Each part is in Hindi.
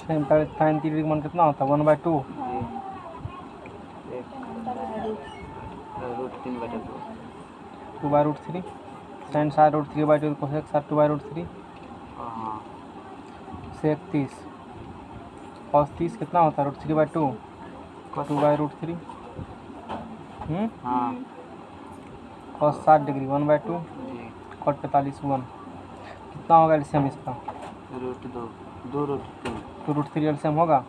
साइन 3 का मान कितना होता है 1/2 2/√3 साइन 60 √3/2 कोसेक 60 2/√3 सेक 30 कॉस 30 कितना होता है √3/2 2/√3 कॉस 60 डिग्री 1/2 कॉट 45 1 कितना होगा एलसीएम इसका √3 एलसीएम होगा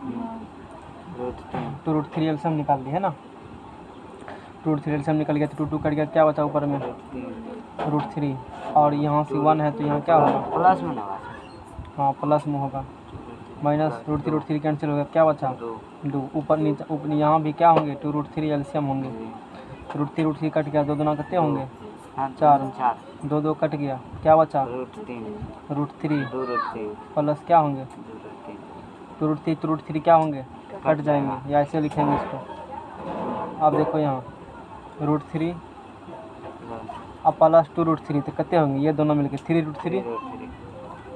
2√3 एलसीएम निकाल दी है ना 2√3 एलसीएम निकल गया तो 2 कट गया क्या बचा ऊपर में √3 और यहाँ से 1 है तो यहाँ क्या होगा प्लस में होगा। हाँ प्लस में होगा माइनस √3 कैंसिल हो गया क्या बचा 2 ऊपर नीचे ऊपर यहाँ भी क्या होंगे 2√3 एलसीएम होंगे √3 कट गया 2 दूना कितने होंगे 4 2 कट गया क्या बचा √3 प्लस क्या होंगे 2√3 क्या होंगे कट जाएंगे या ऐसे लिखेंगे इसको। अब देखो यहाँ √3 अब प्लस 2√3 तो कितने होंगे ये दोनों मिलके 3√3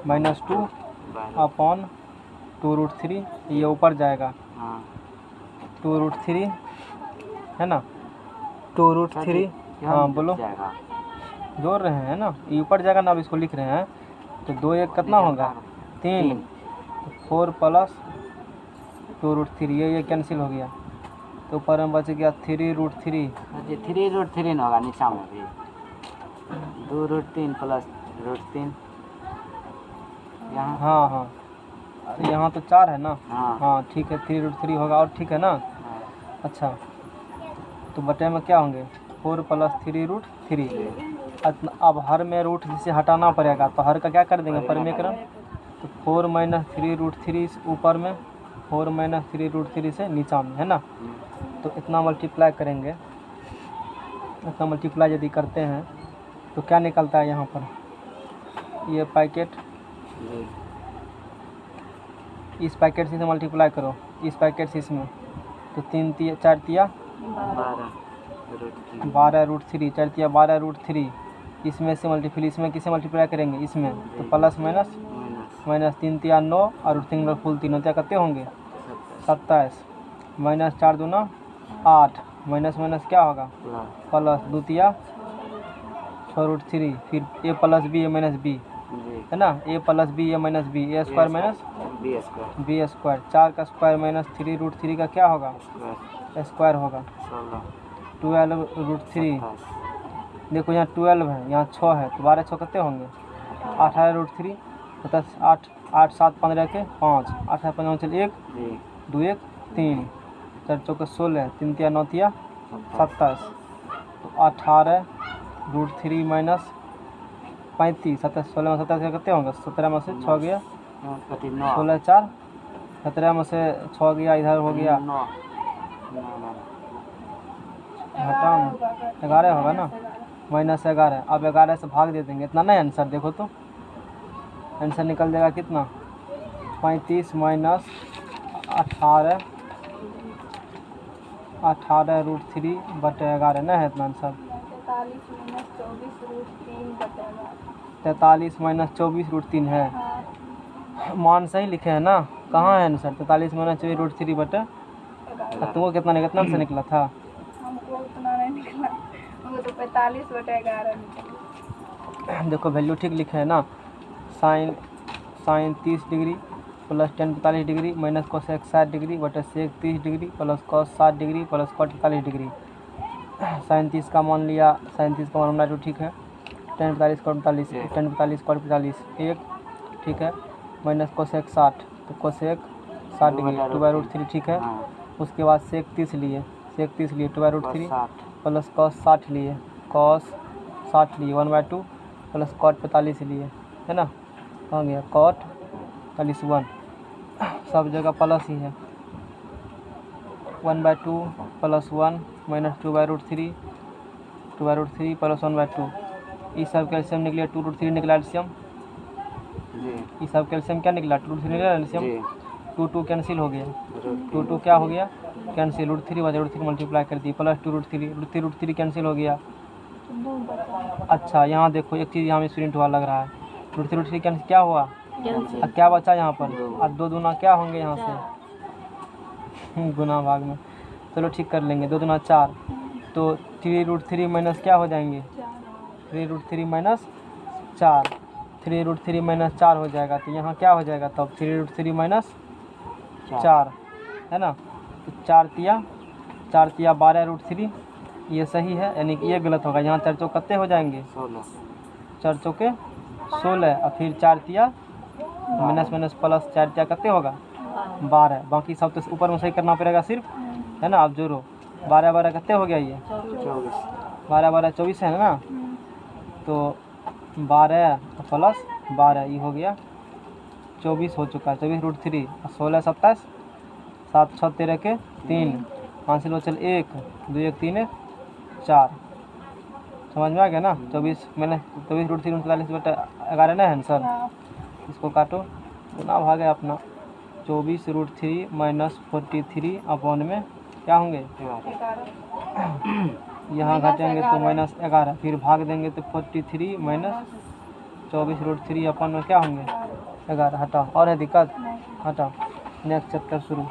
-2 अपॉन 2√3 ये ऊपर जाएगा 2√3 है ना 2√3 हाँ बोलो जोड़ रहे हैं ना ये ऊपर जाएगा ना अब इसको लिख रहे हैं तो 2 1 कितना होगा 3 4 प्लस 2√3 ये कैंसिल हो गया तो ऊपर में बच गया 3√3 3√3 होगा नीचा में भी 2√3 प्लस √3 यहाँ हाँ तो यहाँ तो 4 है ना हाँ ठीक है 3√3 होगा और ठीक है ना अच्छा तो बटे में क्या होंगे 4 प्लस 3√3 अब हर में रूट जिसे हटाना पड़ेगा तो हर का क्या कर देंगे परिमेकरण तो 4 - 3√3 ऊपर में 4 - 3√3 से नीचा में है ना तो इतना मल्टीप्लाई करेंगे इतना मल्टीप्लाई यदि करते हैं तो क्या निकलता है यहाँ पर ये पैकेट इस पैकेट से मल्टीप्लाई करो इस पैकेट से इसमें तो 3 × 4 = 12√3 4 × 12√3 इसमें से मल्टीप्लाई इसमें किसे मल्टीप्लाई करेंगे इसमें तो प्लस माइनस 3 × 9 और सिंगल फुल तीनों क्या करते होंगे 27 -4 दूना 8 माइनस क्या होगा प्लस 2 × 6√3 फिर a plus b a minus b है ना a plus b a minus b a square minus b square 4 का स्क्वायर माइनस 3√3 का क्या होगा स्क्वायर होगा 12√3 देखो यहाँ 12 है यहाँ 6 है तो 12 6 कितने होंगे 18√3 10 8 8 7 15 के 5 8 15 चल 1 2 1 3 4 4 16 3 × 9 = 27 तो 18√3 माइनस 35 27 16 में 27 कितने होंगे 17 में से 6 गया 16 4 17 में से 6 गया इधर हो गया घटा 11 होगा ना -11 अब 11 से भाग दे देंगे इतना नहीं आंसर देखो तो आंसर निकल जाएगा कितना 35 - 18√3 बटे 11 नहीं है इतना आंसर 43 - 24√3 है मान सही लिखे हैं ना कहाँ है आंसर 43 - 24√3 बटे तुमको कितना से निकला था हमको उतना नहीं निकला हमको तो 45/11 निकला। देखो वैल्यू ठीक लिखे है ना sine 30 degree plus tan 45 degree minus cosec 60 degree बटे sec 30 degree plus cos 60 degree plus cot 45 degree sine 30 का मान लिया साइन 30 का मान हमारा जो ठीक है tan 45 कॉट 45 tan 45 कॉट 45 1 ठीक है माइनस कोसेक 60 तो कोसेक 60 डिग्री 2/√3 ठीक है उसके बाद सेक 30 लिए 2/√3 प्लस कॉस 60 लिए कॉस 60 लिए 1/2 प्लस कॉट 45 लिए है ना हो गया कॉट 41 सब जगह प्लस ही है 1/2 प्लस 1 माइनस 2/√3 प्लस 1/2 ये सब कैल्शियम निकला 2√3 निकला एल्शियम ये सब कैल्शियम क्या निकला 2√3 निकला एल्शियम 2 कैंसिल हो गया 2 क्या हो गया कैंसिल √3 √3 मल्टीप्लाई कर दी प्लस 2√3 कैंसिल हो गया। अच्छा यहाँ देखो एक चीज़ यहाँ में स्टूडेंट हुआ लग रहा है √3 कैंसिल क्या हुआ और क्या बचा यहाँ पर, और 2 दूना क्या होंगे यहाँ से गुना भाग में। चलो ठीक कर लेंगे, 2 दूना 4, तो 3√3 माइनस क्या हो जाएंगे, 3√3 माइनस 4, 3√3 माइनस 4 हो जाएगा। तो यहाँ क्या हो जाएगा तब, 3√3 माइनस 4 है ना। तो 4 तिया 12√3, ये सही है, यानी कि ये गलत होगा। यहाँ 4 चौक कितने हो जाएंगे, 4 चौके 16, और फिर 4 तिया माइनस माइनस प्लस 4 तिया कितने होगा 12। बाकी सब तो ऊपर में सही करना पड़ेगा सिर्फ, है ना। अब जोड़ो, 12 12 कितने हो गया, ये 12 12 24 है ना। तो 12 प्लस 12 ये हो गया 24 हो चुका है, 24√3, 16 27, 7 6 13 के 3, 5 से चल 1 2 1 3 1 4, समझ में आ गया ना। 24 मैंने 24√3 39/11 ना है सर। इसको काटो, गुना भाग है अपना, 24√3 माइनस 43 अपॉन में क्या होंगे, यहाँ घटेंगे तो -11, फिर भाग देंगे तो 43 माइनस 24√3 अपन में क्या होंगे 11। हटाओ, और है दिक्कत, हटाओ। नेक्स्ट चैप्टर शुरू।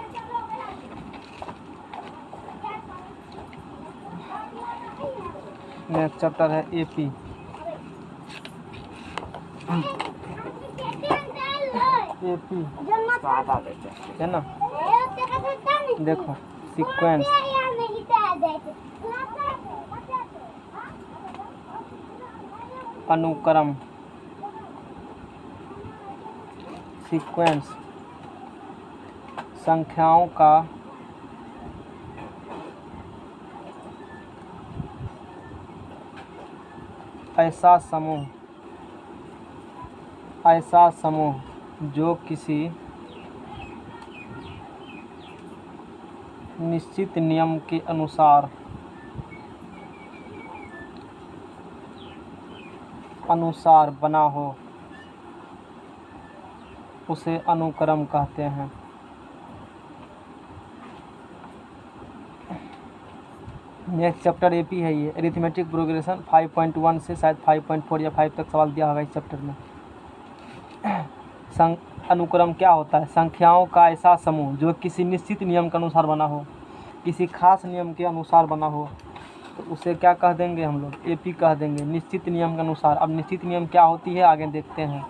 नेक्स्ट चैप्टर है एपी। एपी है ना। देखो सीक्वेंस, अनुक्रम, सीक्वेंस संख्याओं का ऐसा समूह जो किसी निश्चित नियम के अनुसार बना हो, उसे अनुक्रम कहते हैं। नेक्स्ट चैप्टर एपी है, ये अरिथमेटिक प्रोग्रेशन 5.1 से शायद 5.4 या 5 तक सवाल दिया होगा इस चैप्टर में। अनुक्रम क्या होता है, संख्याओं का ऐसा समूह जो किसी निश्चित नियम के अनुसार बना हो, किसी खास नियम के अनुसार बना हो, तो उसे क्या कह देंगे हम लोग, एपी कह देंगे, निश्चित नियम के अनुसार। अब निश्चित नियम क्या होती है आगे देखते हैं।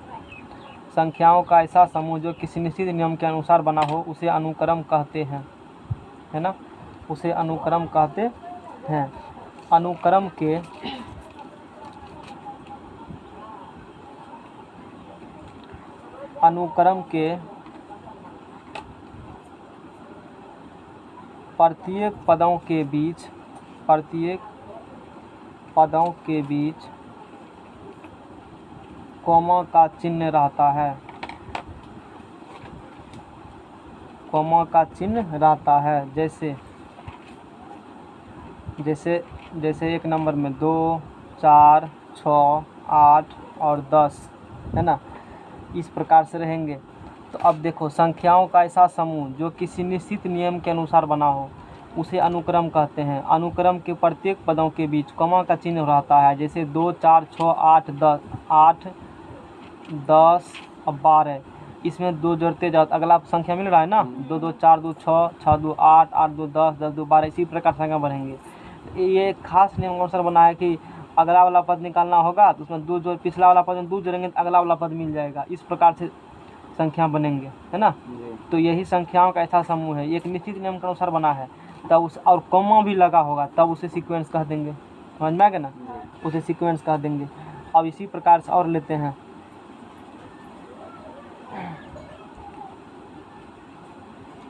संख्याओं का ऐसा समूह जो किसी निश्चित नियम के अनुसार बना हो, उसे अनुक्रम कहते हैं, है ना, उसे अनुक्रम कहते हैं। अनुक्रम के प्रत्येक पदों के बीच कॉमा का चिन्ह रहता है, कॉमा का चिन्ह रहता है। जैसे एक नंबर में 2 4 6 8 और 10 है ना, इस प्रकार से रहेंगे। तो अब देखो, संख्याओं का ऐसा समूह जो किसी निश्चित नियम के अनुसार बना हो, उसे अनुक्रम कहते हैं। अनुक्रम के प्रत्येक पदों के बीच कॉमा का चिन्ह रहता है। जैसे 2 4 6 8 10 और 12, इसमें 2 जोड़ते जाओ, अगला संख्या मिल रहा है ना, 2 2 4 2 6 6 2 8 8 2 10 10 2 12, इसी प्रकार संख्या बढ़ेंगे। ये खास नियम अनुसार बना है कि अगला वाला पद निकालना होगा तो उसमें 2 जोड़, पिछला वाला पद में 2 जोड़ेंगे तो अगला वाला पद मिल जाएगा। इस प्रकार से संख्या बनेंगे, है ना। तो यही संख्याओं का ऐसा समूह है, एक निश्चित नियम के अनुसार बना है, तब उस और कॉमा भी लगा होगा, तब उसे सीक्वेंस कह देंगे। समझ में आ गया ना, उसे सीक्वेंस कह देंगे। अब इसी प्रकार से और लेते हैं,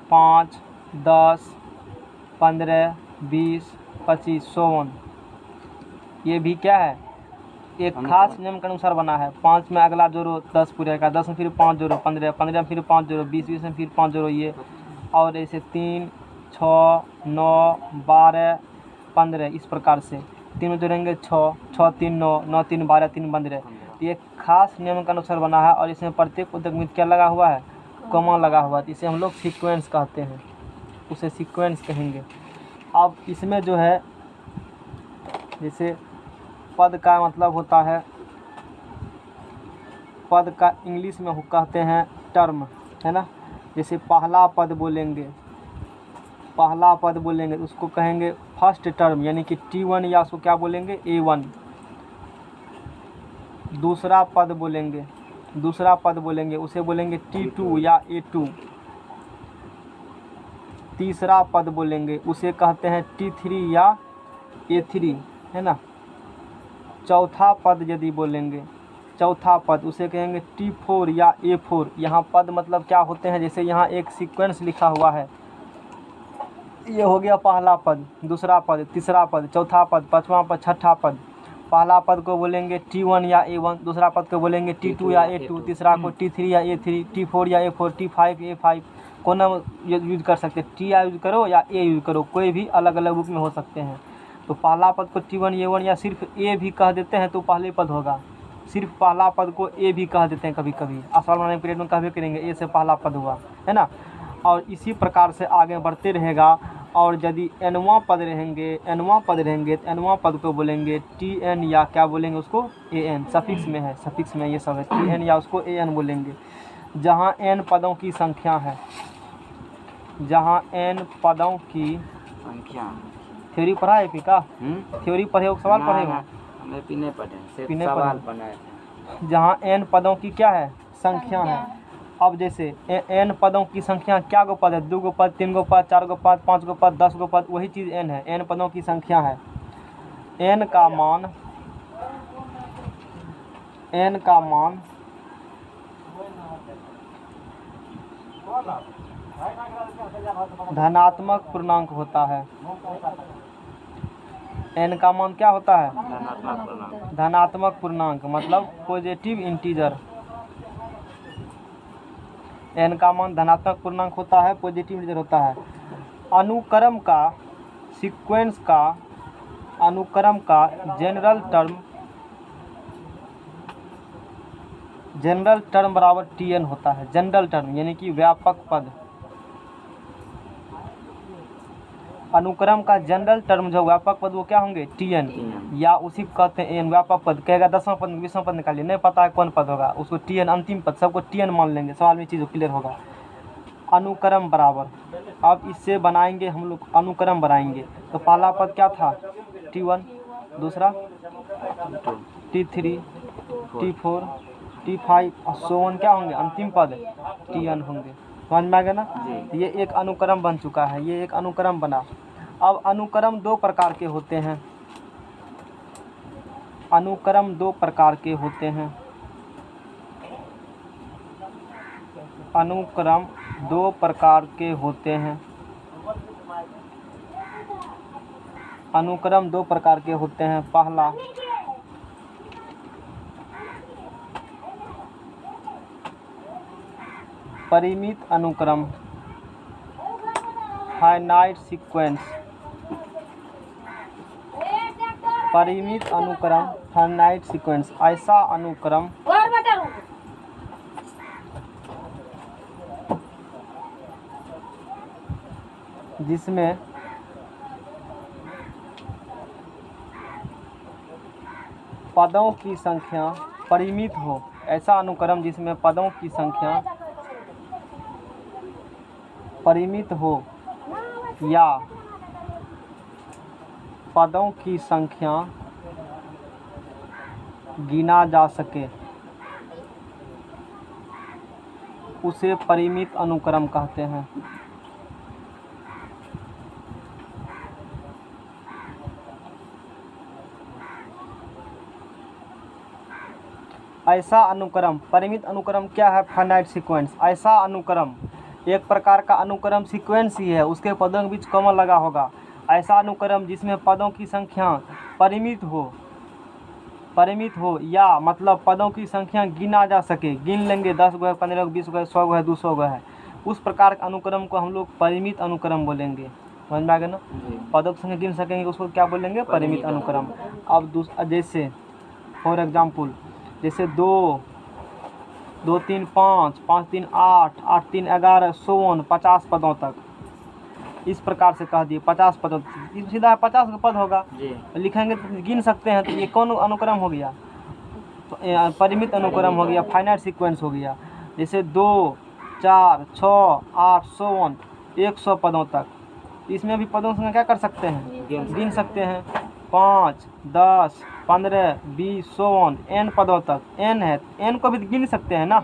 5 10 15 20 25 51, ये भी क्या है, एक खास नियम के अनुसार बना है। 5 में अगला जोड़ो 10 पूरेगा, 10 में फिर 5 जोड़ो 15, 15 में फिर 5 जोड़ो 20, 20 में फिर 5 जोड़ो ये, और ऐसे 3 6 9 12 15, इस प्रकार से 3 जोड़ेंगे 6 6 3 9 9 3 12 3 15। ये खास नियम के अनुसार बना है और इसमें प्रत्येक पदक में क्या लगा हुआ है, कॉमा लगा हुआ है। इसे हम लोग सीक्वेंस कहते हैं, उसे सीक्वेंस कहेंगे। अब इसमें जो है, जैसे पद का मतलब होता है, पद का इंग्लिश में कहते हैं टर्म, है ना। जैसे पहला पद बोलेंगे, पहला पद बोलेंगे उसको कहेंगे फर्स्ट टर्म, यानी कि T1 या उसको क्या बोलेंगे A1। दूसरा पद बोलेंगे, दूसरा पद बोलेंगे उसे बोलेंगे T2 या A2। तीसरा पद बोलेंगे उसे कहते हैं T3 या A3, है ना। चौथा पद यदि बोलेंगे, चौथा पद उसे कहेंगे T4 या A4। यहाँ पद मतलब क्या होते हैं, जैसे यहाँ एक सीक्वेंस लिखा हुआ है, ये हो गया पहला पद, दूसरा पद, तीसरा पद, चौथा पद, पाँचवा पद, छठा पद। पहला पद को बोलेंगे T1 या A1, दूसरा पद को बोलेंगे T2 या A2, तीसरा को T3 या A3, T4 या A4, T5 A5। कौन यूज कर सकते हैं, T यूज करो या A यूज करो, कोई भी अलग अलग बुक में हो सकते हैं। तो पहला पद को T1 A1 या सिर्फ A भी कह देते हैं तो पहले पद होगा। सिर्फ पहला पद को A भी कह देते हैं कभी कभी, सवाल बनाने पीरियड में कहबे करेंगे A से पहला पद हुआ, है ना। और इसी प्रकार से आगे बढ़ते रहेगा। और यदि nवां पद रहेंगे, nवां पद रहेंगे तो nवां पद को बोलेंगे Tn या क्या बोलेंगे उसको An, सफिक्स में है, सफिक्स में ये सब है, Tn या उसको An बोलेंगे। जहाँ n पदों की संख्या है, जहाँ n पदों की संख्या। थ्योरी पढ़ा है का, थ्योरी पढ़े हो, सवाल पढ़े हो? हमें पीने पढ़े, सिर्फ पीने सवाल पढ़े। बनाए थे। जहाँ n पदों की क्या है, संख्या है। अब जैसे n पदों की संख्या क्या गो पद है, 2 गो पद, 3 गो पद, 4 गो पद, 5 गो पद, 10 गो पद, वही चीज़ n है, n पदों की संख्या है। n का मान, n का मान धनात्मक पूर्णांक होता है। n का मान क्या होता है, धनात्मक पूर्णांक। धनात्मक पूर्णांक मतलब पॉजिटिव इंटीजर। n का मान धनात्मक पूर्णांक होता है, पॉजिटिव इंटीजर होता है। अनुक्रम का, सीक्वेंस का, अनुक्रम का जनरल टर्म बराबर Tn होता है। जनरल टर्म यानी कि व्यापक पद। अनुक्रम का जनरल टर्म जो व्यापक पद वो क्या होंगे Tn, या उसी को कहते हैं n। व्यापक पद कहेगा 10वां पद 20वां पद निकालिए, नहीं पता है कौन पद होगा उसको Tn, अंतिम पद सबको Tn मान लेंगे, सवाल में चीज़ क्लियर होगा। अनुक्रम बराबर, अब इससे बनाएंगे हम लोग, अनुक्रम बनाएंगे तो पहला पद क्या था T1, दूसरा T3, T4, T5 और so on क्या होंगे, अंतिम पद Tn होंगे। समझ में आ गया ना। ये एक अनुक्रम बन चुका है, ये एक अनुक्रम बना। अब अनुक्रम दो प्रकार के होते हैं, अनुक्रम दो प्रकार के होते हैं। अनुक्रम दो प्रकार के होते हैं, अनुक्रम दो प्रकार के होते हैं। पहला परिमित अनुक्रम, फाइनाइट सीक्वेंस। परिमित अनुक्रम, फाइनाइट सीक्वेंस, ऐसा अनुक्रम जिसमें पदों की संख्या परिमित हो। ऐसा अनुक्रम जिसमें पदों की संख्या परिमित हो या पदों की संख्या गिना जा सके, उसे परिमित अनुक्रम कहते हैं। ऐसा अनुक्रम, परिमित अनुक्रम क्या है, फाइनाइट सीक्वेंस। ऐसा अनुक्रम एक प्रकार का अनुक्रम सीक्वेंस ही है, उसके पदों के बीच कॉमा लगा होगा। ऐसा अनुक्रम जिसमें पदों की संख्या परिमित हो, परिमित हो या मतलब पदों की संख्या गिना जा सके, गिन लेंगे 10 गो है, 15 गो, 20 गो है, 100 गो है, 200 गो है, उस प्रकार के अनुक्रम को हम लोग परिमित अनुक्रम बोलेंगे। समझ में आ गया ना। पदों की संख्या गिन सकेंगे उसको क्या बोलेंगे, परिमित अनुक्रम। अब जैसे फॉर एग्जाम्पल जैसे 2, 2, 3, 5, 5, 3, 8, 8, 3, 11, 100, 50 पदों तक, इस प्रकार से कह दिए 50 पदों, सीधा 50 का पद होगा, लिखेंगे तो गिन सकते हैं। तो ये कौन अनुक्रम हो गया, परिमित अनुक्रम हो गया, फाइनाइट सीक्वेंस हो गया। जैसे 2, 4, 6, 8, 100 पदों तक। इसमें भी पदों से क्या कर सकते हैं, गिन सकते हैं। 5, 10, 15, 20, n पदों तक। n है, n को भी गिन सकते हैं ना।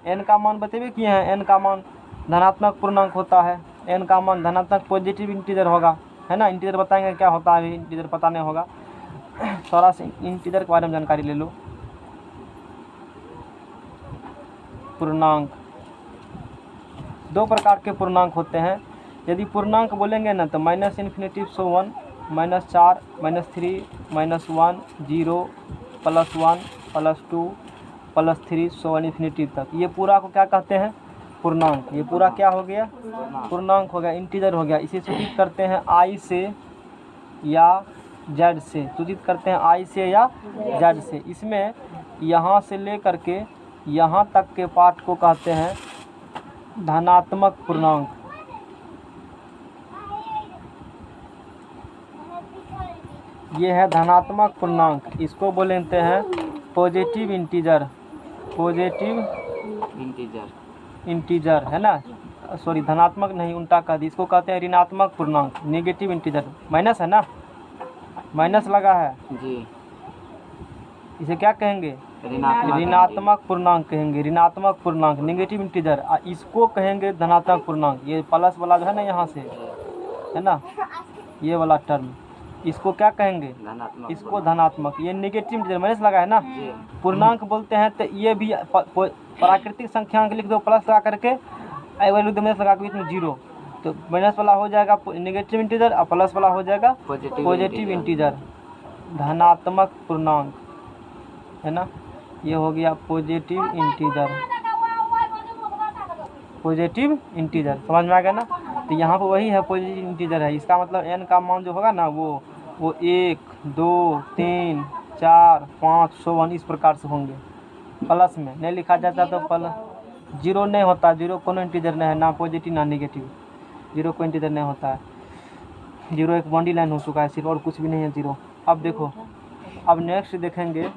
n का मान बतेबे किए हैं, n का मान धनात्मक पूर्णांक होता है। n का मान धनात्मक पॉजिटिव इंटीजर होगा, है ना। इंटीजर बताएंगे क्या होता है, इंटीजर पता नहीं होगा। थोड़ा सा इंटीजर के बारे में जानकारी ले लो। पूर्णांक, 2 प्रकार के पूर्णांक होते हैं। यदि पूर्णांक बोलेंगे ना तो -∞ से 1, -4, -3, -1, 0, +1, +2, +3 ∞ तक। ये पूरा को क्या कहते हैं, पूर्णांक। ये पूरा क्या हो गया, पूर्णांक हो गया, इंटीजर हो गया। इसे सूचित करते हैं i से या z से, सूचित करते हैं i से या z से। इसमें यहाँ से ले करके यहाँ तक के पार्ट को कहते हैं धनात्मक पूर्णांक। ये है धनात्मक पूर्णांक, इसको बोलते हैं पॉजिटिव इंटीजर। पॉजिटिव इंटीजर है ना, सॉरी धनात्मक नहीं, उल्टा कह दी। इसको कहते हैं ऋणात्मक पूर्णांक, नेगेटिव इंटीजर। माइनस है ना, माइनस लगा है जी, इसे क्या कहेंगे, ऋणात्मक पूर्णांक कहेंगे। ऋणात्मक पूर्णांक, नेगेटिव इंटीजर। इसको कहेंगे धनात्मक पूर्णांक। ये प्लस वाला जो है ना यहाँ से, है ना, ये वाला टर्म, इसको क्या कहेंगे, इसको धनात्मक। ये नेगेटिव इंटीजर, माइनस लगा है ना। पूर्णांक बोलते हैं तो ये भी प्राकृतिक संख्या लिख दो, प्लस लगा करके आई वैल्यू दो, माइनस लगा के बीच में 0, तो माइनस वाला हो जाएगा नेगेटिव इंटीजर और प्लस वाला हो जाएगा पॉजिटिव इंटीजर, धनात्मक पूर्णांक, है ना। ये हो गया पॉजिटिव इंटीजर, पॉजिटिव इंटीजर, समझ में आ गया ना। तो यहाँ पर वही है, पॉजिटिव इंटीजर है। इसका मतलब n का मान जो होगा ना वो 1, 2, 3, 4, 5, 100 इस प्रकार से होंगे। प्लस में नहीं लिखा जाता तो प्लस 0 नहीं होता। 0 कोनो इंटीजर नहीं है, ना पॉजिटिव ना नेगेटिव। 0 को इंटीजर नहीं होता है। 0 एक बाउंड्री लाइन हो चुका है सिर्फ, और कुछ भी नहीं है 0। अब देखो, अब नेक्स्ट देखेंगे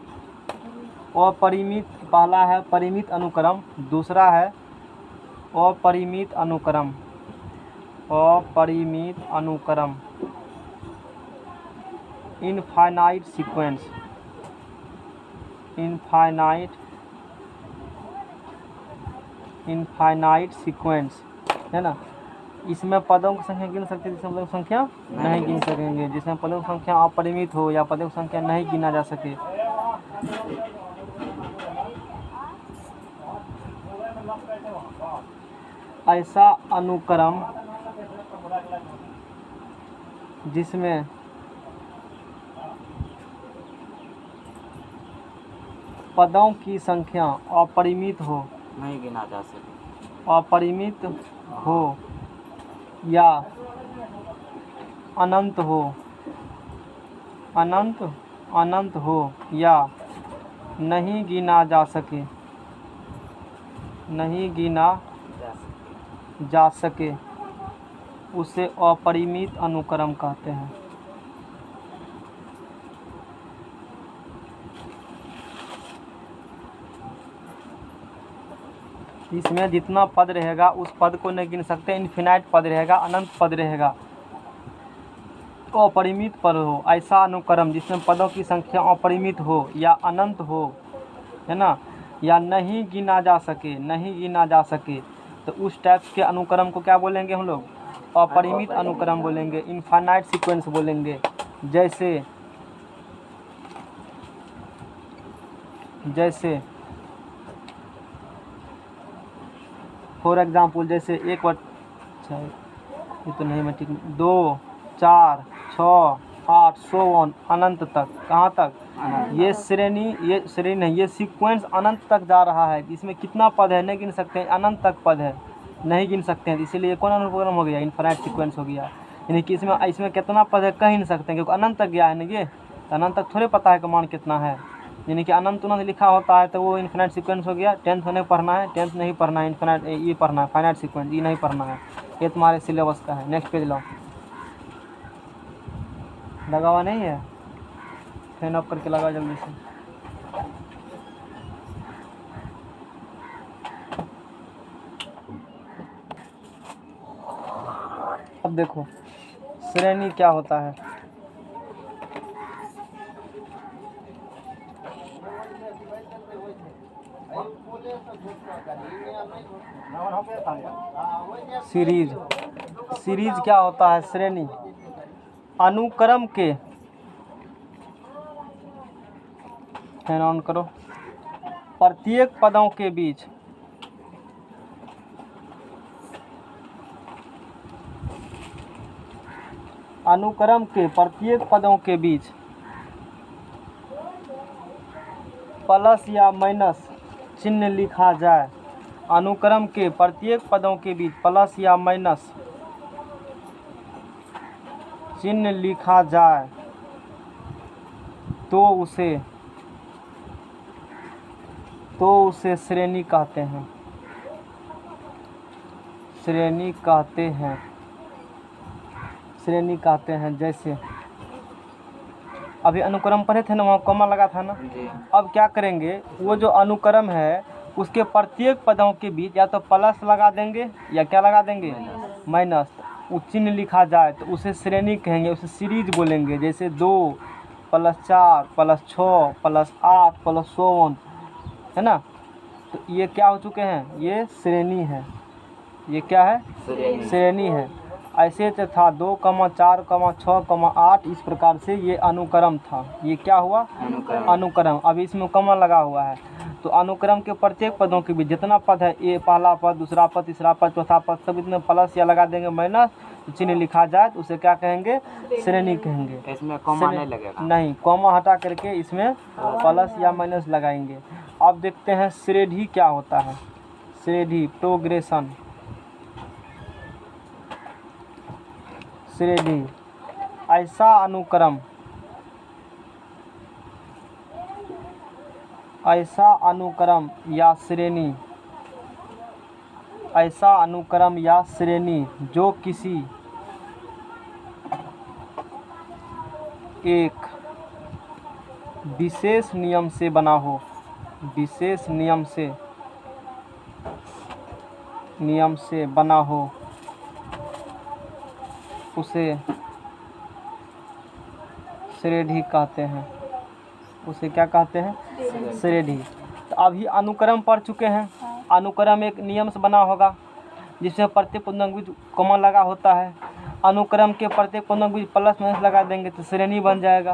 अपरिमित। पहला है परिमित अनुक्रम, दूसरा है अपरिमित अनुक्रम। अपरिमित अनुक्रम, इनफाइनाइट सीक्वेंस, इनफाइनाइट सीक्वेंस, है ना। इसमें पदों की संख्या गिन सकते हैं, जिसमें पदों की संख्या नहीं गिन सकेंगे। जिसमें पदों की संख्या अपरिमित हो या पदों की संख्या नहीं गिना जा सके। ऐसा अनुक्रम जिसमें पदों की संख्या अपरिमित हो, नहीं गिना जा सके, अपरिमित हो या अनंत हो, अनंत हो या नहीं गिना जा सके, नहीं गिना जा सके, उसे अपरिमित अनुक्रम कहते हैं। इसमें जितना पद रहेगा उस पद को नहीं गिन सकते। इनफिनाइट पद रहेगा, अनंत पद रहेगा, अपरिमित पद हो। ऐसा अनुक्रम जिसमें पदों की संख्या अपरिमित हो या अनंत हो, है ना, या नहीं गिना जा सके, नहीं गिना जा सके, तो उस टाइप के अनुक्रम को क्या बोलेंगे हम लोग, अपरिमित अनुक्रम बोलेंगे, इनफाइनाइट सीक्वेंस बोलेंगे। जैसे फॉर एग्जाम्पल, जैसे 1 ये तो नहीं, मैं ठीक, 2, 4, 6, 8, 100 अनंत तक। कहाँ तक, ये श्रेणी नहीं, ये सीक्वेंस अनंत तक जा रहा है। इसमें कितना पद है नहीं गिन सकते हैं, अनंत तक पद है, नहीं गिन सकते हैं। इसीलिए कौन अनुक्रम हो गया, इनफाइनाइट सीक्वेंस हो गया। यानी कि इसमें कितना पद है कह ही नहीं सकते हैं, क्योंकि अनंत तक गया है ना। ये अनंत तक थोड़े पता है कि मान कितना है। यानी कि अनंत लिखा होता है तो वो इनफाइनाइट सीक्वेंस हो गया। 10th होने पढ़ना है, 10th नहीं पढ़ना है, इनफाइनाइट ये पढ़ना है, फाइनाइट सीक्वेंस ये नहीं पढ़ना है। ये तुम्हारे सिलेबस का है। नेक्स्ट पेज लो, लगा हुआ नहीं है, फैन ऑफ करके लगा जल्दी से। अब देखो श्रेणी क्या होता है। सीरीज, सीरीज क्या होता है? श्रेणी अनुक्रम के, फैन ऑन करो, प्रत्येक पदों के बीच अनुक्रम के प्रत्येक पदों के बीच प्लस या माइनस चिन्ह लिखा जाए। अनुक्रम के प्रत्येक पदों के बीच प्लस या माइनस चिन्ह लिखा जाए तो उसे श्रेणी कहते हैं। श्रेणी कहते हैं, श्रेणी कहते हैं। जैसे अभी अनुक्रम पढ़े थे ना, वहाँ कॉमा लगा था ना। जी। अब क्या करेंगे, वो जो अनुक्रम है उसके प्रत्येक पदों के बीच या तो प्लस लगा देंगे या क्या लगा देंगे, माइनस। वो चिन्ह लिखा जाए तो उसे श्रेणी कहेंगे, उसे सीरीज बोलेंगे। जैसे 2 + 4 + 6 + 8 + 100 है ना। तो ये क्या हो चुके हैं, ये श्रेणी है। ये क्या है, श्रेणी है। ऐसे तो था 2, 4, 6, 8, इस प्रकार से ये अनुक्रम था। ये क्या हुआ, अनुक्रम। अब इसमें कॉमा लगा हुआ है। तो अनुक्रम के प्रत्येक पदों के बीच जितना पद है, ये पहला पद, दूसरा पद, तीसरा पद, चौथा पद, सब इतने प्लस या लगा देंगे माइनस, तो चिन्ह लिखा जाए तो उसे क्या कहेंगे, श्रेणी कहेंगे। इसमें कॉमा नहीं लगेगा, नहीं, कॉमा हटा करके इसमें प्लस या माइनस लगाएंगे। अब देखते हैं श्रेणी क्या होता है। श्रेणी प्रोग्रेशन। श्रेणी ऐसा अनुक्रम, ऐसा अनुक्रम या श्रेणी, ऐसा अनुक्रम या श्रेणी जो किसी एक विशेष नियम से बना हो, विशेष नियम से बना हो, उसे श्रेणी कहते हैं। उसे क्या कहते हैं, श्रेणी। तो अभी अनुक्रम पढ़ चुके हैं। अनुक्रम एक नियम से बना होगा जिसमें प्रत्येक पदों के बीच कॉमा लगा होता है। अनुक्रम के प्रत्येक पदों के बीच प्लस माइनस लगा देंगे तो श्रेणी बन जाएगा।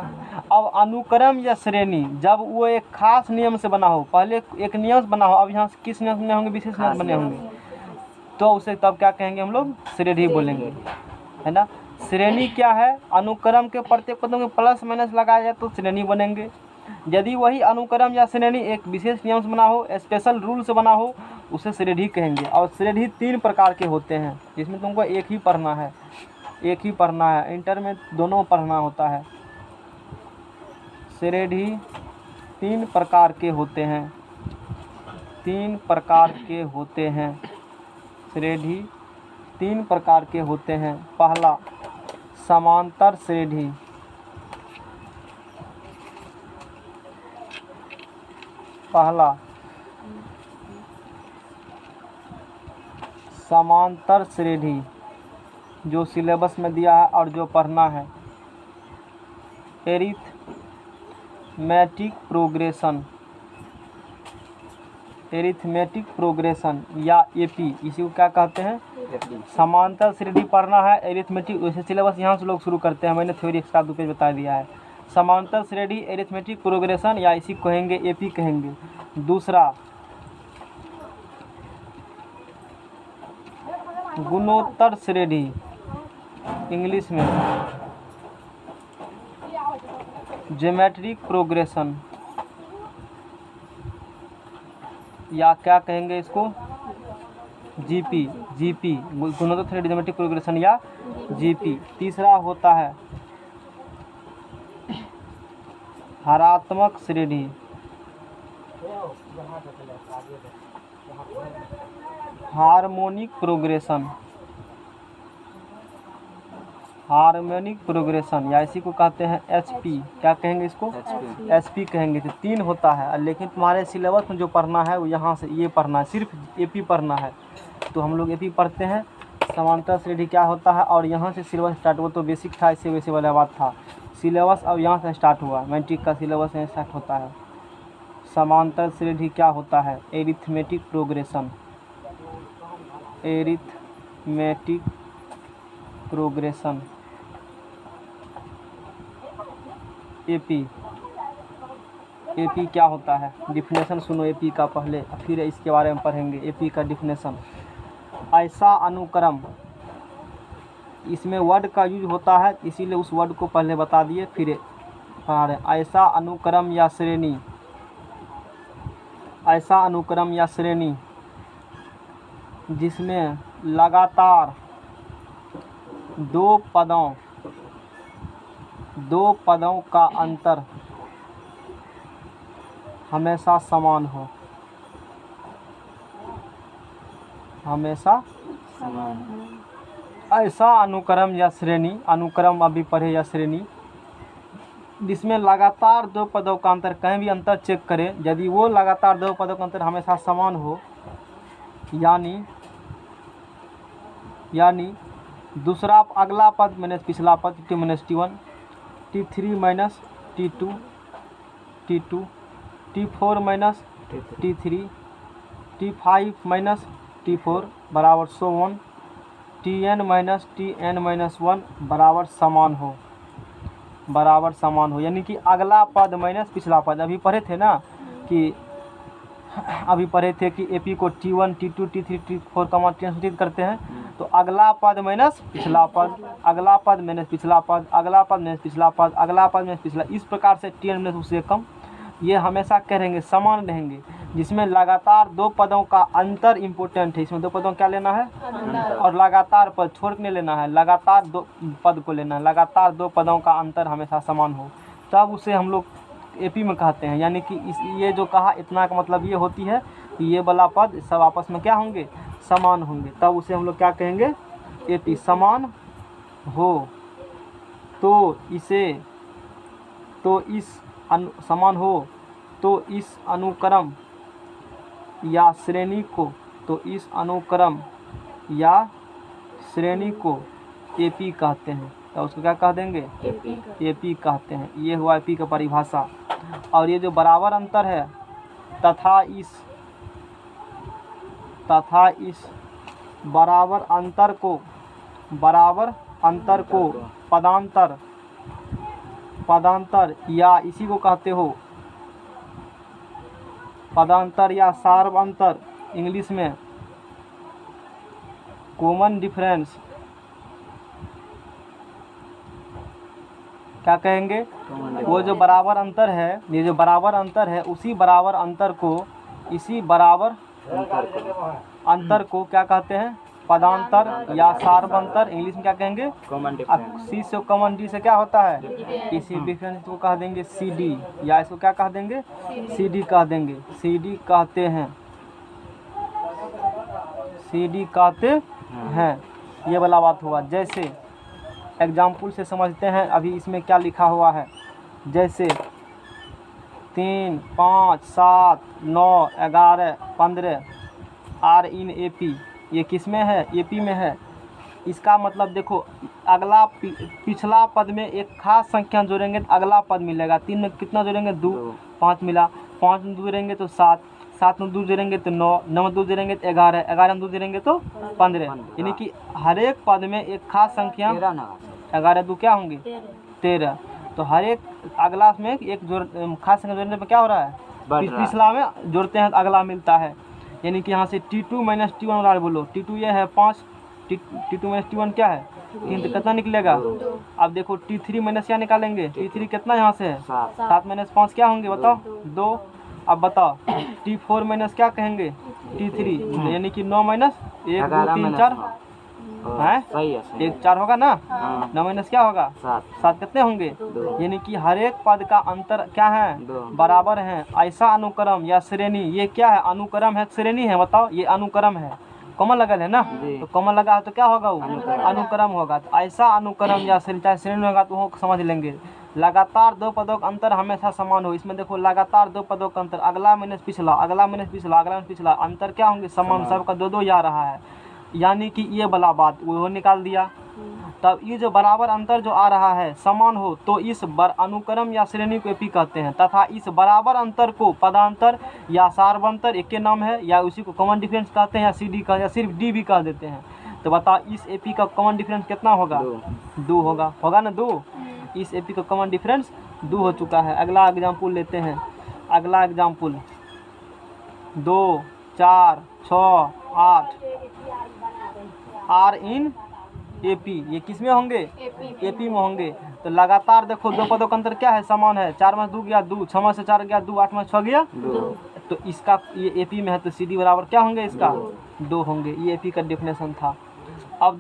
अब अनुक्रम या श्रेणी जब वो एक खास नियम से बना हो, पहले एक नियम से बना हो, अब यहाँ से किस नियम बने होंगे, विशेष नियम बने होंगे, तो उसे तब क्या कहेंगे, हम लोग श्रेणी बोलेंगे, है ना। श्रेणी क्या है, अनुक्रम के प्रत्येक पदों में प्लस माइनस लगाया जाए तो श्रेणी बनेंगे। यदि वही अनुक्रम या श्रेणी एक विशेष नियम से बना हो, स्पेशल रूल से बना हो, उसे श्रेणी कहेंगे। और श्रेणी 3 प्रकार के होते हैं, जिसमें तुमको एक ही पढ़ना है, एक ही पढ़ना है। इंटर में दोनों पढ़ना होता है। श्रेणी 3 प्रकार के होते हैं, 3 प्रकार के होते हैं। श्रेणी 3 प्रकार के होते हैं। पहला समांतर श्रेणी, पहला समांतर श्रेणी जो सिलेबस में दिया है और जो पढ़ना है। एरिथमेटिक प्रोग्रेशन, एरिथमेटिक प्रोग्रेशन या एपी, इसी को क्या कहते हैं, समांतर श्रेणी पढ़ना है। एरिथमेटिक, वैसे सिलेबस यहाँ से लोग शुरू करते हैं, मैंने थ्योरी एक साथ 2 पेज बता दिया है। समांतर श्रेणी, एरिथमेटिक प्रोग्रेशन या इसी कहेंगे, एपी कहेंगे। दूसरा गुणोत्तर श्रेणी, इंग्लिश में ज्योमेट्रिक प्रोग्रेशन या क्या कहेंगे इसको, जीपी, जीपी गुणोत्तर श्रेणी ज्योमेट्रिक प्रोग्रेशन या जीपी। तीसरा होता है हरात्मक श्रेणी, हार्मोनिक प्रोग्रेशन, हार्मोनिक प्रोग्रेशन या इसी को कहते हैं एचपी। क्या कहेंगे इसको, एचपी कहेंगे। तो 3 होता है, लेकिन तुम्हारे सिलेबस में जो पढ़ना है वो यहाँ से ये पढ़ना है, सिर्फ एपी पढ़ना है। तो हम लोग एपी पढ़ते हैं। समांतर श्रेणी क्या होता है, और यहाँ से सिलेबस स्टार्ट हुआ, तो बेसिक था, इससे वैसे वाला बात था। सिलेबस अब यहाँ से स्टार्ट हुआ, मैट्रिक का सिलेबस यहाँ स्टार्ट होता है। समांतर श्रेणी क्या होता है, arithmetic progression, arithmetic progression, AP. AP क्या होता है, डिफिनेशन सुनो एपी का पहले, फिर इसके बारे में पढ़ेंगे। एपी का डिफिनेशन, ऐसा अनुक्रम, इसमें वर्ड का यूज होता है, इसीलिए उस वर्ड को पहले बता दिए, फिर पढ़ा रहे। ऐसा अनुक्रम या श्रेणी, ऐसा अनुक्रम या श्रेणी जिसमें लगातार दो पदों का अंतर हमेशा समान हो, हमेशा समान। ऐसा अनुक्रम या श्रेणी, अनुक्रम अभी पढ़े या श्रेणी, जिसमें लगातार दो पदों का अंतर, कहीं भी अंतर चेक करें, यदि वो लगातार दो पदों का अंतर हमेशा समान हो, यानी दूसरा अगला पद माइनस पिछला पद, T2 minus T1, T3 minus T2, T4 minus T3, T5 minus T4 बराबर 100, Tn माइनस Tn माइनस 1 बराबर समान हो, यानी कि अगला पद माइनस पिछला पद। अभी पढ़े थे ना कि एपी को T1, T2, T3, T4 का सूचित करते हैं, तो अगला पद माइनस पिछला पद, अगला पद माइनस पिछला पद, अगला पद माइनस पिछला पद, अगला पद माइनस पिछला, इस प्रकार से Tn माइनस उससे कम, ये हमेशा क्या रहेंगे, समान रहेंगे। जिसमें लगातार दो पदों का अंतर इम्पोर्टेंट है, इसमें दो पदों क्या लेना है, और लगातार पद छोड़ के नहीं लेना है, लगातार दो पद को लेना है, लगातार दो पदों का अंतर हमेशा समान हो, तब उसे हम लोग एपी में कहते हैं। यानी कि ये जो कहा, इतना का मतलब ये होती है कि ये वाला पद सब आपस में क्या होंगे, समान होंगे, तब उसे हम लोग क्या कहेंगे, एपी। समान हो तो इस अनुक्रम या श्रेणी को एपी कहते हैं, तो उसको क्या कह देंगे, एपी कहते हैं। ये हुआ एपी का परिभाषा। और ये जो बराबर अंतर है, तथा इस बराबर अंतर को पदांतर या इसी को कहते हो पदांतर या सार्व अंतर, इंग्लिश में कॉमन डिफरेंस क्या कहेंगे। वो जो बराबर अंतर है, ये जो बराबर अंतर है, उसी बराबर अंतर को, इसी बराबर अंतर को क्या कहते हैं, पदांतर या सार्वंतर, इंग्लिश में क्या कहेंगे, सी से कॉमन, डी से क्या होता है, इसी डिफरेंस को कह देंगे सी डी, या इसको क्या कह देंगे, सी डी कह देंगे, सी डी कहते हैं, सी डी कहते हैं। ये वाला बात हुआ। जैसे एग्जाम्पल से समझते हैं, अभी इसमें क्या लिखा हुआ है, जैसे 3, 5, 7, 9, 11, 15 आर इन एपी, ये किस में है, एपी में है। इसका मतलब देखो, अगला पिछला पद में एक खास संख्या जोड़ेंगे तो अगला पद मिलेगा। 3 में कितना जोड़ेंगे, 2, 5 मिला, 5 में 2 जोड़ेंगे तो 7, 7 में 2 जोड़ेंगे तो 9, 9 में 2 जोड़ेंगे तो 11, 11 में 2 जोड़ेंगे तो 15। यानी कि हर एक पद में एक खास संख्या, 11 2 क्या होंगे, 13। तो हर एक अगला में एक खास संख्या जोड़ने पर क्या हो रहा है, पिछला में जोड़ते हैं तो अगला मिलता है। यानी कि यहाँ से T2 माइनस T1 वाला बोलो, T2 ये है 5, T2 माइनस T1 क्या है 3, तो कितना निकलेगा। अब देखो T3 माइनस क्या निकालेंगे, T3 कितना यहाँ से है 7 माइनस 5 क्या होंगे बताओ, 2। अब बताओ T4 माइनस क्या कहेंगे, T3, यानी कि 9 माइनस 1 2 3 4 है, 1 4 होगा ना, 9 माइनस क्या होगा 7 कितने होंगे। यानी कि हर एक पद का अंतर क्या है, बराबर है। ऐसा अनुक्रम या श्रेणी, ये क्या है, अनुक्रम है, श्रेणी है, बताओ ये अनुक्रम है, कॉमन लगल है ना, तो कॉमन लगा है तो क्या होगा, वो अनुक्रम होगा। तो ऐसा अनुक्रम या श्रेणी होगा तो वो समझ लेंगे। लगातार दो पदों का अंतर हमेशा समान हो, इसमें देखो लगातार दो पदों का अंतर, अगला माइनस पिछला, अगला माइनस पिछला, अगला माइनस पिछला, अंतर क्या होंगे, समान, सबका 2 2 जा रहा है। यानी कि ये वाला बात वो निकाल दिया। तब ये जो बराबर अंतर जो आ रहा है समान हो तो इस अनुक्रम या श्रेणी को एपी कहते हैं, तथा इस बराबर अंतर को पदांतर या सार्वंतर एक के नाम है, या उसी को कॉमन डिफरेंस कहते हैं, या सी डी का, या सिर्फ डी भी कह देते हैं। तो बताओ इस एपी का कॉमन डिफरेंस कितना होगा? 2 होगा ना 2। इस एपी का कॉमन डिफरेंस 2 हो चुका है। अगला एग्जाम्पल लेते हैं। अगला एग्जाम्पल 2, 4, 6, 8 आर इन एपी, ये किस में होंगे? एपी में होंगे। तो लगातार देखो दो पदों का अंतर क्या है? समान है। 4 में 2 गया 2, 6 में से 4 गया 2, 8 में 6 गया 2। तो इसका ये एपी में है तो सी डी बराबर क्या होंगे? इसका 2 होंगे। ये एपी का डेफिनेशन था। अब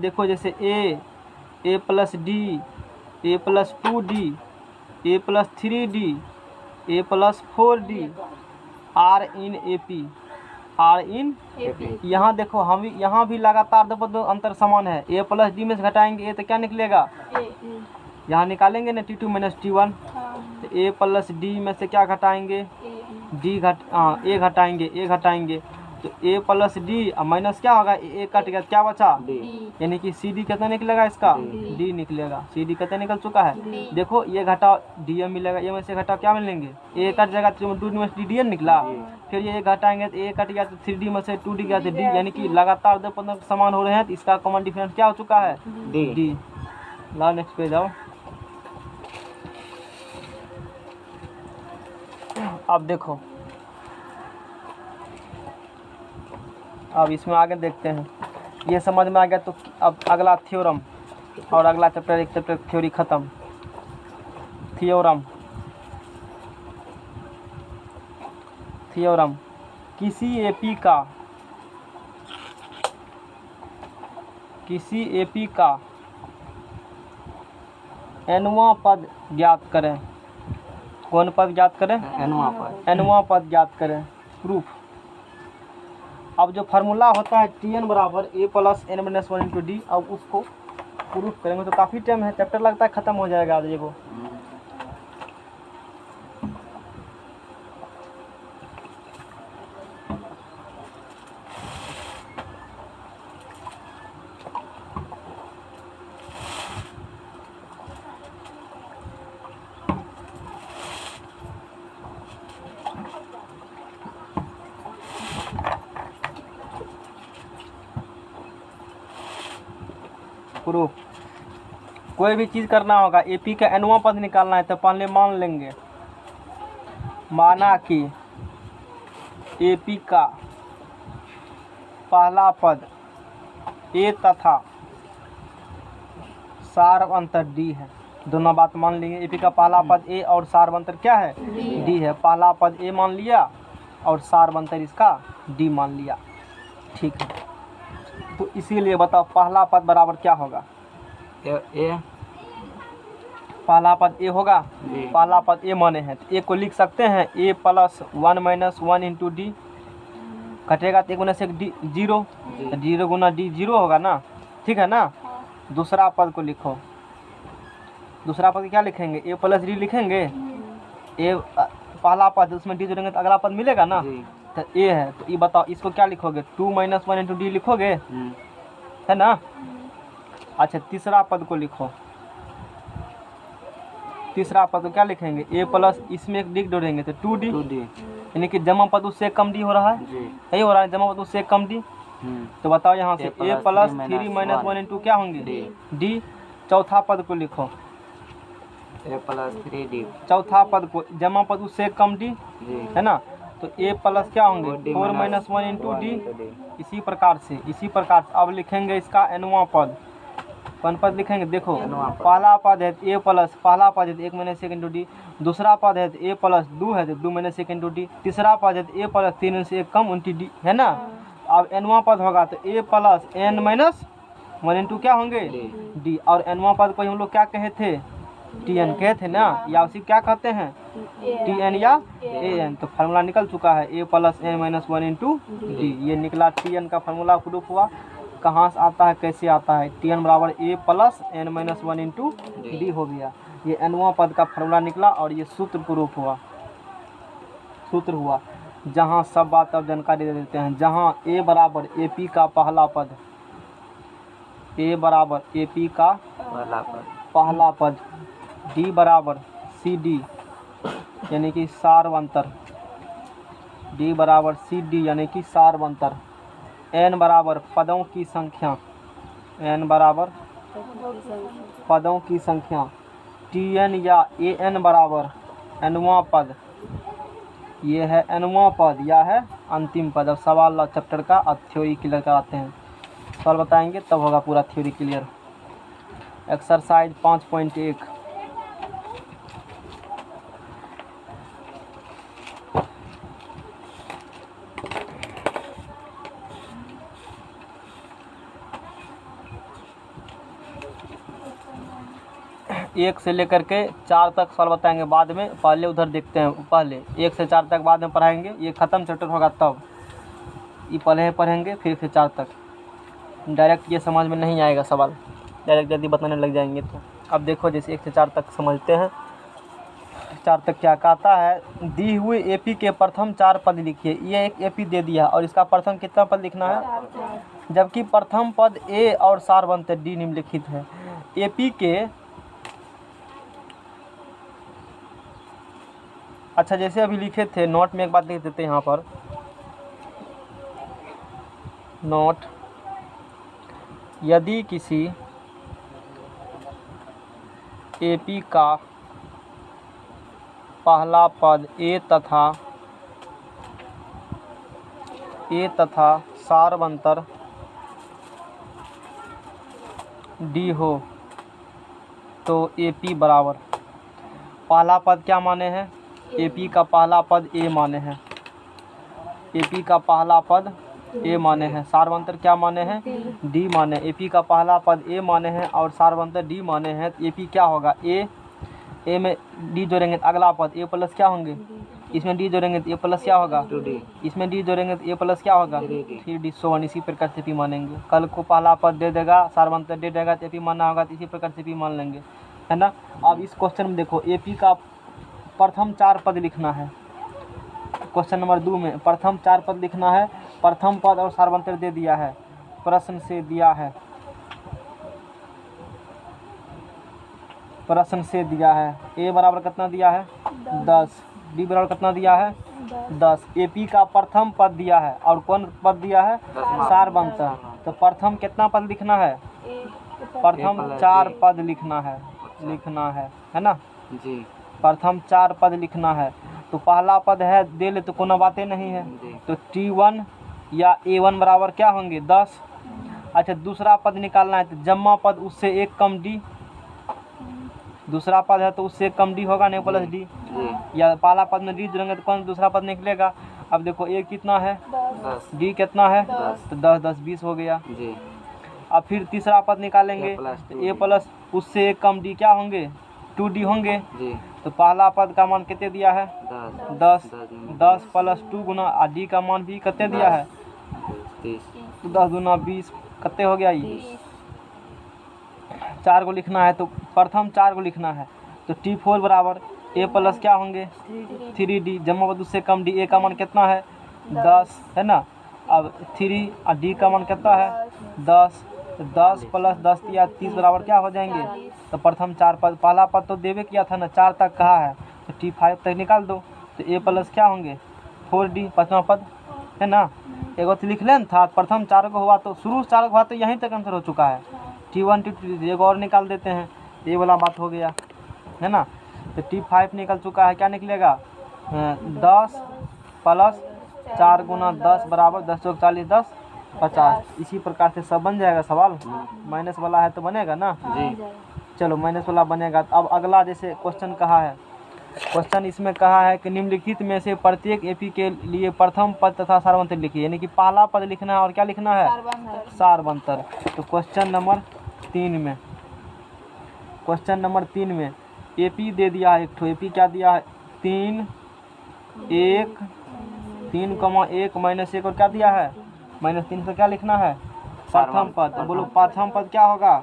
देखो जैसे A plus D, A plus 2D, A plus 3D, A plus 4D are in AP, are in यहाँ देखो हम यहाँ भी लगातार दो अंतर समान है। ए प्लस डी में से घटाएंगे ए तो क्या निकलेगा? यहाँ निकालेंगे ना T2 माइनस T1। तो ए प्लस डी में से क्या घटाएंगे? ए घटाएंगे। तो ए प्लस डी और माइनस क्या होगा? ए कट गया, क्या बचा? यानी कि सी डी कितना निकलेगा? इसका डी निकलेगा। सी डी कितना निकल चुका है? देखो ये घटाओ डी एम मिलेगा, ए में से घटाओ क्या मिलेंगे? ए कट जाएगा तो 2 में से डी एन निकला। फिर ये घटाएंगे तो ए कट गया तो 3D में से 2D गया तो डी, यानी कि लगातार दो पद समान हो रहे हैं। तो इसका कॉमन डिफरेंस क्या हो चुका है? डी। लाओ नेक्स्ट पेज आओ। अब देखो, अब इसमें आगे देखते हैं। ये समझ में आ गया तो अब अगला थ्योरम और अगला चैप्टर, एक चैप्टर थ्योरी खत्म। थ्योरम किसी एपी का nवां पद ज्ञात करें। कौन पद ज्ञात करें? nवां पद ज्ञात करें। प्रूफ। अब जो फार्मूला होता है Tn बराबर a plus n minus 1 into D, अब उसको प्रूफ करेंगे तो काफ़ी टाइम है, चैप्टर लगता है ख़त्म हो जाएगा आज ये वो। प्रूफ। कोई भी चीज़ करना होगा, एपी का nवां पद निकालना है तो पहले मान लेंगे, माना कि एपी का पहला पद ए तथा सार्वंतर डी है। दोनों बात मान लेंगे। एपी का पहला पद ए और सार्वंतर क्या है? डी है। पहला पद ए मान लिया और सार्वंतर इसका डी मान लिया। ठीक है, तो इसीलिए बताओ पहला पद बराबर क्या होगा? ए पहला पद ए होगा। पहला पद ए माने हैं तो ए को लिख सकते हैं ए प्लस 1 माइनस 1 इंटू डी, कटेगा तो 1 माइनस 1 डी 0, 0 गुना डी 0 होगा ना। ठीक है ना। दूसरा पद को लिखो। दूसरा पद क्या लिखेंगे? ए प्लस डी लिखेंगे। ए पहला पद उसमें डी जोड़ेंगे तो अगला पद मिलेगा ना। तो ए है तो ये बताओ इसको क्या लिखोगे? 2 माइनस 1 इंटू डी लिखोगे, है ना। अच्छा, तीसरा पद को लिखो। तीसरा पद को क्या लिखेंगे? ए प्लस इसमें एक डी जोड़ेंगे तो 2D, यानी कि जमा पद उससे कम डी हो रहा है। यही हो रहा है, जमा पद उससे कम डी। तो बताओ यहाँ से ए प्लस 3 माइनस 1 इंटू क्या होंगे? डी। चौथा पद को लिखो। ए प्लस 3D। चौथा पद को जमा पद उससे कम डी, है ना। तो ए प्लस क्या होंगे? 4 माइनस 1 इंटू डी। इसी प्रकार से अब लिखेंगे इसका nवां पद। कौन पद लिखेंगे? देखो, पहला पद है ए प्लस, पहला पद है 1 माइनस 1 इंटू डी। दूसरा पद है ए प्लस 2 है तो 2 माइनस 1 इंटू डी। तीसरा पद है ए प्लस 3 से 1 कम इंटू डी, है ना। अब nवां पद होगा तो ए प्लस n माइनस 1 इंटू क्या होंगे? डी। और nवां पद को हम लोग क्या कहे थे? Tn कहे थे ना, या उसी क्या कहते हैं? Tn या An। तो फार्मूला निकल चुका है A plus n minus 1 into D. ये निकला Tn का फार्मूला प्रूफ हुआ। कहाँ से आता है, कैसे आता है? Tn बराबर A plus n minus 1 into D हो गया। ये nवां पद का फार्मूला निकला और ये सूत्र प्रूफ हुआ, सूत्र हुआ। जहाँ सब बात अब जानकारी दे देते हैं। जहाँ ए बराबर AP का पहला पद, ए बराबर AP का पहला पद, पहला पद, D बराबर CD यानी कि सार्वंतर, D बराबर CD यानी कि सार्वंतर, N बराबर पदों की संख्या, N बराबर पदों की संख्या, TN या AN बराबर nवां पद, ये है nवां पद या है अंतिम पद। अब सवाल चैप्टर का थ्योरी क्लियर कराते हैं, सवाल बताएंगे तब होगा पूरा थ्योरी क्लियर। एक्सरसाइज 5.1 1 से लेकर के 4 तक सवाल बताएंगे बाद में, पहले उधर देखते हैं। पहले 1 से 4 तक बाद में पढ़ाएंगे, ये ख़त्म चैप्टर होगा तब ये पहले पढ़ेंगे, फिर से 4 तक। डायरेक्ट ये समझ में नहीं आएगा सवाल, डायरेक्ट यदि बताने लग जाएंगे तो। अब देखो जैसे 1 से 4 तक समझते हैं। 4 तक क्या कहता है, दी हुए AP के प्रथम 4 पद लिखिए। ये एक AP दे दिया और इसका प्रथम कितना पद लिखना है, जबकि प्रथम पद A और सार्वंतर D निम्नलिखित है। AP के अच्छा जैसे अभी लिखे थे नोट में एक बात लिख देते हैं यहाँ पर, नोट, यदि किसी AP का पहला पद A तथा सार्वंतर D हो तो AP बराबर, पहला पद क्या माने हैं, AP का पहला पद A माने हैं, AP का पहला पद A माने हैं, सार्वंतर क्या माने हैं, D माने। AP का पहला पद A माने हैं और सार्वंतर D माने हैं, तो AP क्या होगा, A में D जोड़ेंगे तो अगला पद A प्लस क्या होंगे, इसमें D जोड़ेंगे तो A प्लस क्या होगा, 2D, इसमें D जोड़ेंगे तो A प्लस क्या होगा, 3D। 3D। सो इसी प्रकार से P मानेंगे। कल को पहला पद दे देगा, सार्वंतर दे देगा तो AP मानना होगा, तो इसी प्रकार से P मान लेंगे, है ना। अब इस क्वेश्चन में देखो AP का प्रथम 4 पद लिखना है। क्वेश्चन नंबर 2 में प्रथम 4 पद लिखना है, प्रथम पद और सार्वंतर दे दिया है, प्रश्न से दिया है, प्रश्न से दिया है। A बराबर कितना दिया है, 10, D बराबर कितना दिया है, 10। AP का प्रथम पद दिया है और कौन पद दिया है, सार्वंतर। तो प्रथम कितना पद लिखना है, प्रथम 4 पद लिखना है ना। जी, प्रथम 4 पद लिखना है। तो पहला पद है दे ले तो कोनो बातें नहीं है, जी। तो T1 या A1 बराबर क्या होंगे, 10। अच्छा दूसरा पद निकालना है, तो जम्मा पद उससे एक कम D, दूसरा पद है तो उससे एक कम D होगा नहीं, प्लस D। जी, या पहला पद में D जोड़ेंगे तो कौन दूसरा पद निकलेगा। अब देखो A कितना है, 10, D कितना है, 10। तो 10 10 20 हो गया। जी, अब फिर तीसरा पद निकालेंगे, A प्लस तो 2D। A प्लस उससे एक कम D क्या होंगे, 2D होंगे। जी, तो पहला पद का मान कितने दिया है, 10, 10 प्लस 2 गुना D का मान भी कितने दिया है, 30, तो 10 गुना 20 कितने हो गया, ये 4 को लिखना है, तो प्रथम 4 को लिखना है। तो T4 बराबर A प्लस क्या होंगे, 3D, जम्मा पद उससे कम D, A का मान कितना है, 10 है ना। अब 3 और D का मान कितना है, 10, तो 10 प्लस 10 या 30 बराबर क्या हो जाएंगे। तो प्रथम 4 पद, पहला पद तो देवे किया था ना, 4 तक कहा है, तो T5 तक निकाल दो, तो A प्लस क्या होंगे, 4D पाँचवा पद है ना। एगो तो लिख लेना था, प्रथम 4 को हुआ तो शुरू 4 को हुआ तो यहीं तक आंसर हो चुका है। T1 T2 एगो और निकाल देते हैं, ये वाला बात हो गया है ना। तो T5 निकल चुका है, क्या निकलेगा, 10 प्लस 4 गुना 10 बराबर 10 चौक 40, 10 50। इसी प्रकार से सब बन जाएगा सवाल। माइनस वाला है तो बनेगा ना, जी, चलो माइनस वाला बनेगा। अब अगला जैसे क्वेश्चन कहा है, क्वेश्चन इसमें कहा है कि निम्नलिखित में से प्रत्येक AP के लिए प्रथम पद तथा सार्वंतर लिखिए, यानी कि पहला पद लिखना है और क्या लिखना है, सार्वंतर। तो क्वेश्चन नंबर 3 में, क्वेश्चन नंबर 3 में AP दे दिया है एक ठो, AP क्या दिया है, 3 1 3,1 माइनस 1 और क्या दिया है, -3 से क्या लिखना है, प्रथम पद। तो बोलो प्रथम पद क्या होगा,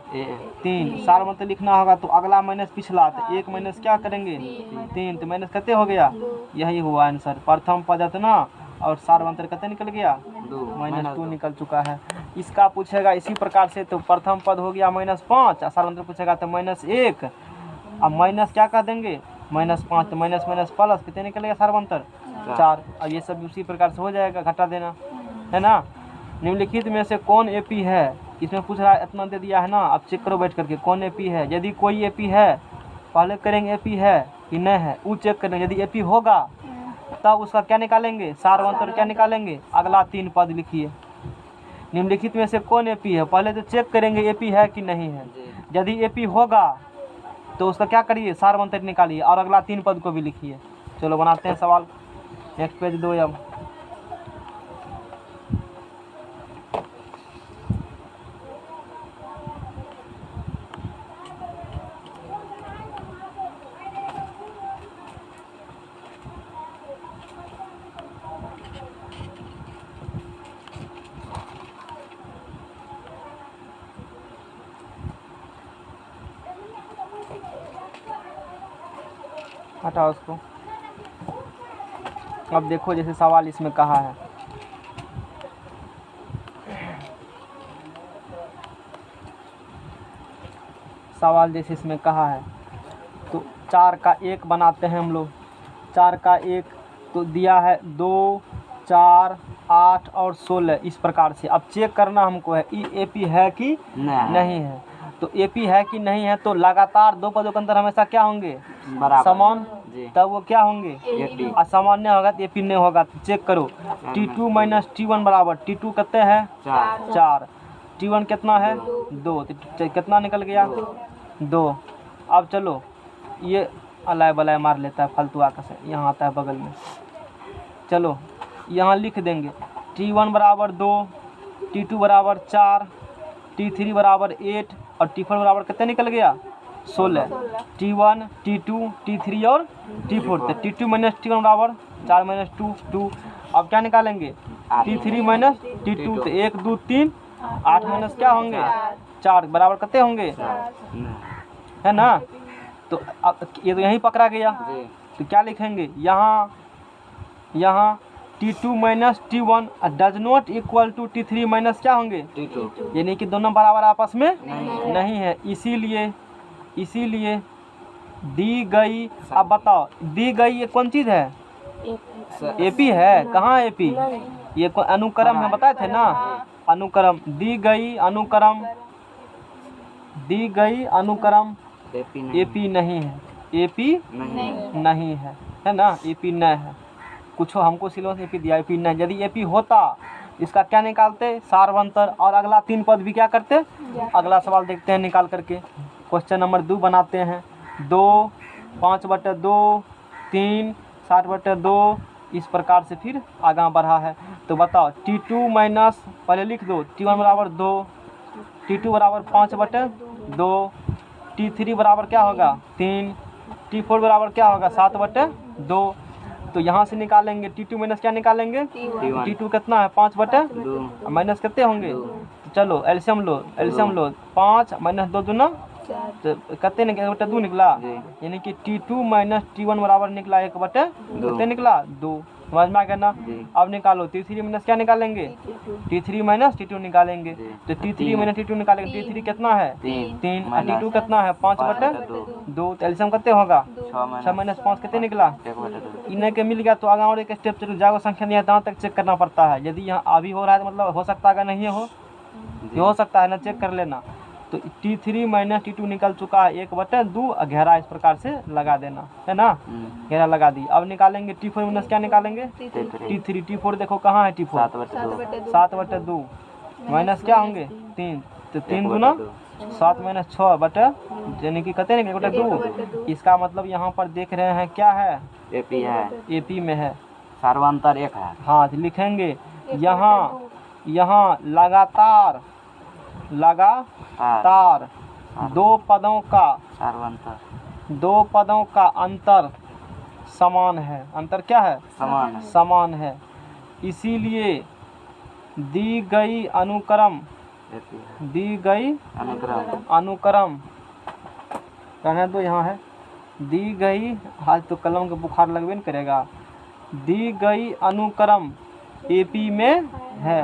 3, सार्वंतर लिखना होगा तो अगला माइनस पिछला, तो 1 माइनस क्या करेंगे, 3, तो माइनस कितने हो गया, यही हुआ आंसर। प्रथम पद है ना और सार्वंतर कितने निकल गया, -2 निकल चुका है। इसका पूछेगा इसी प्रकार से, तो प्रथम पद हो गया -5 और सार्वंतर पूछेगा तो -1। अब माइनस क्या कर देंगे, -5, तो माइनस माइनस प्लस कितने निकलेगा सार्वंतर 4। अब ये सब उसी प्रकार से हो जाएगा, घटा देना है ना। निम्नलिखित में से कौन एपी है, इसमें पूछ रहा है, इतना दे दिया है ना। अब चेक करो बैठ करके कौन एपी है। यदि कोई एपी है पहले करेंगे एपी है कि नहीं है, वो चेक करेंगे। यदि एपी होगा तब उसका क्या निकालेंगे, सार्वंतर क्या निकालेंगे, अगला 3 पद लिखिए। निम्नलिखित में से कौन एपी है, पहले तो चेक करेंगे एपी है कि नहीं है। यदि एपी होगा तो उसका क्या करिए, सार्वंतर निकालिए और अगला 3 पद को भी लिखिए। चलो बनाते हैं सवाल, नेक्स्ट पेज 2। अब हटाओ उसको। अब देखो जैसे सवाल इसमें कहा है, सवाल जैसे इसमें कहा है तो 4 का 1 बनाते हैं हम लोग। 4 का 1 तो दिया है 2, 4, 8 और 16 इस प्रकार से। अब चेक करना हमको है एपी है कि नहीं है। तो एपी है कि नहीं है तो लगातार 2 पदों के अंदर हमेशा क्या होंगे, समान, तब वो क्या होंगे, असामान्य होगा तो एपी नहीं होगा। तो चेक करो, T2 - T1 बराबर, T2 कितने है 4, T1 कितना है 2, तो कितना निकल गया 2। अब चलो ये अलाय बलाय मार लेता है फालतू आकर से, यहाँ आता है बगल में। चलो यहाँ लिख देंगे T1 बराबर 2, T2 बराबर 4, T3 बराबर 8 और T4 बराबर कितने निकल गया 16। T1, T2, T3 और T4। तो T2 - T1 बराबर 4 - 2 2। अब क्या निकालेंगे, T3 - T2, तो 1 2 3 8 माइनस क्या होंगे 4 बराबर कितने होंगे, है ना। तो अब ये तो यहीं पकड़ा गया, तो क्या लिखेंगे यहाँ T2 - T1 does not equal to T3 minus क्या होंगे T2, यानी कि दोनों बराबर आपस में नहीं है। इसीलिए दी गई, अब बताओ दी गई ये कौन चीज़ है, एपी है। कहाँ एपी, ये अनुक्रम है, बताए थे ना अनुक्रम। दी गई अनुक्रम एपी नहीं है, एपी नहीं है ना, एपी नहीं है। कुछ हमको सिलेबस एपी दिया, एपी नहीं। यदि एपी होता इसका क्या निकालते, सार्वंतर, और अगला 3 पद भी क्या करते। अगला सवाल देखते हैं निकाल करके। क्वेश्चन नंबर 2 बनाते हैं। 2 5/2 3 60/2 इस प्रकार से फिर आगे बढ़ा है। तो बताओ T2 माइनस, पहले लिख दो T1 बराबर 2, T2 बराबर 5/2, T3 बराबर क्या होगा 3, T4 बराबर क्या होगा 7/2। तो यहाँ से निकालेंगे T2 माइनस क्या निकालेंगे, T2 कितना है 5/2 माइनस कितने होंगे। तो चलो एलसीएम लो 5 - 2 दूना तो कितने निकला 1/2 निकला, यानी कि T2 - T1 बराबर निकला 1/2 कितने निकला 2। समझ में आ गया ना। अब निकालो T3 माइनस क्या निकालेंगे, T3 - T2 निकालेंगे। तो T3 - T2 निकालेंगे, T3 कितना है 3 और T2 कितना है 5/2। तो एलसीएम कितने होगा 6 - 5 कितने निकला, इन्हें के मिल गया। तो आगे और एक स्टेप चलो, जागो संख्या नहीं है तहाँ तक चेक करना पड़ता है। यदि यहाँ अभी हो रहा है तो मतलब हो सकता है नहीं हो सकता है ना, चेक कर लेना। तो T3 - T2 निकल चुका है 1/2 और घेरा इस प्रकार से लगा देना, है ना, घेरा लगा दी। अब निकालेंगे T4 माइनस क्या निकालेंगे T3। T4 देखो कहाँ है T4 7/2 माइनस क्या होंगे 3, तो 3 दूना 7 - 6 यानी कि कितने निकले 1/2। इसका मतलब यहाँ पर देख रहे हैं क्या है, एपी है, एपी में है, सार्वंतर 1 है। हाँ तो लिखेंगे यहाँ लगातार 2 पदों का अंतर समान है। अंतर क्या है, समान है। इसीलिए दी गई अनुक्रम कहने दो, यहाँ है दी गई, आज तो कलम का बुखार लगबे न करेगा। दी गई अनुक्रम एपी में है,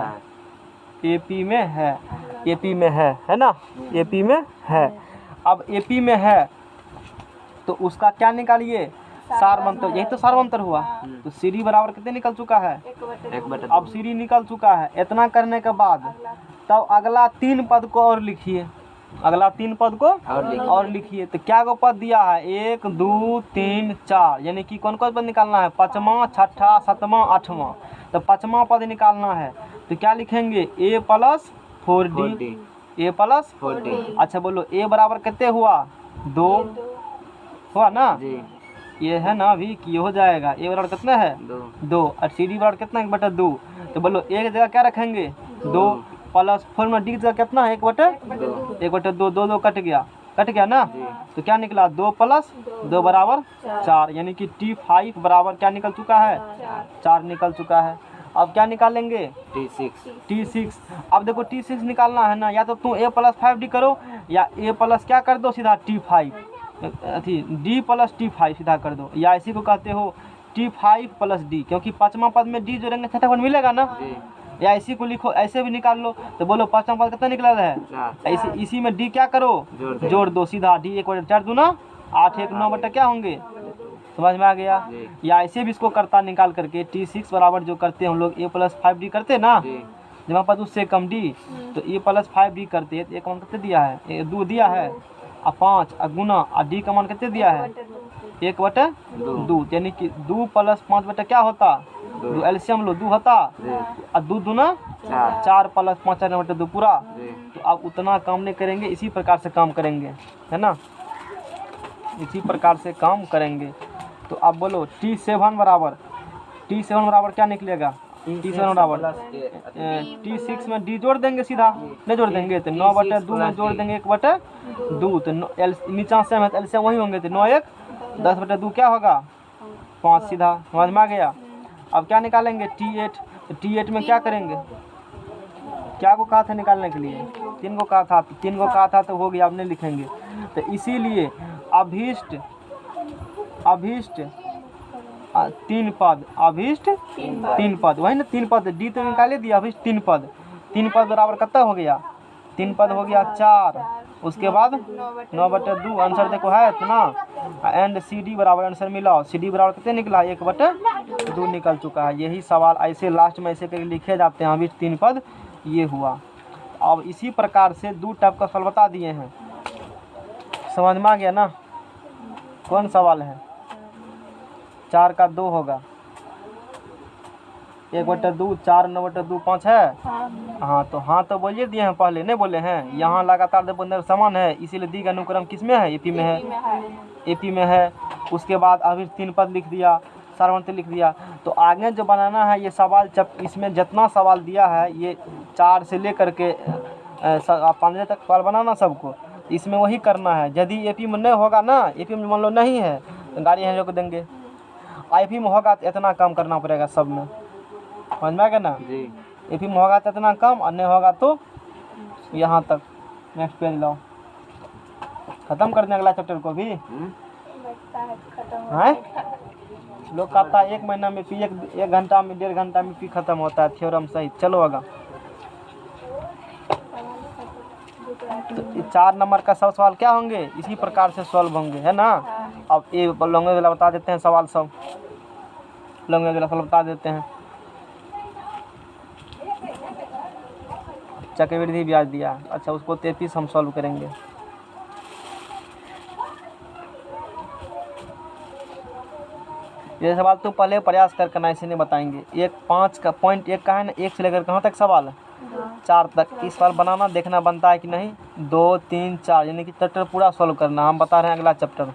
एपी में है, एपी में है ना, एपी में है। अब एपी में है तो उसका क्या निकालिए, सारवंतर, यही तो सारवंतर हुआ। तो सीडी बराबर कितने निकल चुका है, 1/2। अब सीडी निकल चुका है। इतना करने के बाद तब अगला 3 पद को और लिखिए, अगला 3 पद को और लिखिए। तो क्या को पद दिया है, 1 2 3 4, यानी कि कौन कौन पद निकालना है, 5वां 6वां 7वां 8वां। तो 5वां पद निकालना है तो क्या लिखेंगे, a + 4d, a + 4d। अच्छा बोलो a बराबर कितने हुआ, 2 हुआ ना, जी ये है ना अभी कि ये हो जाएगा। a बराबर कितना है, 2 और सी डी बराबर कितना है, 1/2। तो बोलो एक जगह क्या रखेंगे, 2 + 4 में डी की जगह कितना है, 1/2, 2 कट गया ना। तो क्या निकला, 2 + 2 बराबर 4, यानी कि T5 बराबर क्या निकल चुका है, 4 निकल चुका है। अब क्या निकालेंगे, T6। अब देखो T6 निकालना है ना, या तो तुम a + 5d करो या a + क्या कर दो सीधा T5, अथी d + T5 सीधा कर दो, या इसी को कहते हो T5 + d, क्योंकि 5वां पद में d जोड़ेंगे 6वां पद मिलेगा ना। या इसी को लिखो, ऐसे भी निकाल लो। तो बोलो 5वां पद कितना निकला है, ऐसे इसी में d क्या करो, जोड़ दो सीधा, d 1/4 दूना 8 1 9 बटा क्या होंगे, समझ में आ गया। या ऐसे भी इसको करता निकाल करके T6 बराबर जो करते हैं हम लोग a + 5d करते ना, जब हमारे पास उससे कम d, तो a + 5d करते, तो एक मान कितने दिया है, 2 दिया है, और 5 और गुना, और d का मान कितने दिया है, 1/2, यानी कि 2 + 5 बटा क्या होता, 2 एलसीएम लो, 2 होता, और 2 दूना 4 + 5 /2 पूरा। तो अब उतना काम नहीं करेंगे, इसी प्रकार से काम करेंगे, है ना, इसी प्रकार से काम करेंगे। तो अब बोलो T7 बराबर क्या निकलेगा, T7 बराबर T6 में d जोड़ देंगे सीधा, नहीं जोड़ देंगे तो 9/2 में जोड़ देंगे 1/2, तो नीचा से में एलसीएम वही होंगे, तो 9 1 10/2 क्या होगा, 5 सीधा, समझ में आ गया। अब क्या निकालेंगे, T8। तो T8 में क्या करेंगे, क्या को कहा था निकालने के लिए, 3 को कहा था, 3 को कहा था तो हो गया, अब नहीं लिखेंगे। तो इसीलिए अभीष्ट 3 पद, अभीष्ट 3 पद, वही ना 3 पद, डी तो निकाले दिया, अभीष्ट 3 पद, 3 पद बराबर कितना हो गया, 3 पद हो गया 4, उसके बाद 9/2, आंसर देखो है इतना, एंड सी डी बराबर, आंसर मिलाओ, सी डी बराबर कितने निकला, 1/2 निकल चुका है। यही सवाल ऐसे लास्ट में ऐसे करके लिखे जाते हैं, अभीष्ट 3 पद, ये हुआ। अब इसी प्रकार से 2 टाइप का सवाल बता दिए हैं, समझ में आ गया ना। कौन सवाल है, 4 का 2 होगा, 1/2, 4 9/2 5 है, हाँ तो बोलिए दिए हैं, पहले नहीं बोले हैं। यहाँ लगातार जब बंदर समान है, इसीलिए दी का अनुक्रम किस में है, एपी में है, एपी में है। उसके बाद अभी 3 पद लिख दिया, सारवंतर लिख दिया। तो आगे जो बनाना है ये सवाल, जब इसमें जितना सवाल दिया है, ये 4 से लेकर के 15 तक सवाल बनाना सबको, इसमें वही करना है। यदि एपी में नहीं होगा ना, एपी में मान लो नहीं है तो गाड़ी यहाँ रोक देंगे, आईपी में होगा तो इतना काम करना पड़ेगा सब में, समझ में आ गया ना जी। एपी में होगा तो इतना कम, और नहीं होगा तो यहाँ तक। नेक्स्ट पेज लाओ, खत्म कर दें अगला चैप्टर को भी, है लोग कहता है 1 महीना में पी, 1 घंटा में 1.5 घंटा में पी खत्म होता है, थ्योरम सहित। चलो आगे, तो 4 नंबर का सब सवाल क्या होंगे, इसी प्रकार से सॉल्व होंगे, है ना। अब ये लॉन्ग वाला बता देते हैं सवाल, सब लॉन्ग वाला सवाल बता देते हैं। चक्रवृद्धि ब्याज दिया, अच्छा उसको 33 हम सॉल्व करेंगे। ये सवाल तो पहले प्रयास कर करना, इसे नहीं बताएंगे। 1 का पॉइंट 1 का है ना, 1 से लेकर कहाँ तक सवाल है, 4 तक। इस सवाल बनाना, देखना बनता है कि नहीं। 2 3 4 यानी कि चैप्टर पूरा सॉल्व करना। हम बता रहे हैं अगला चैप्टर,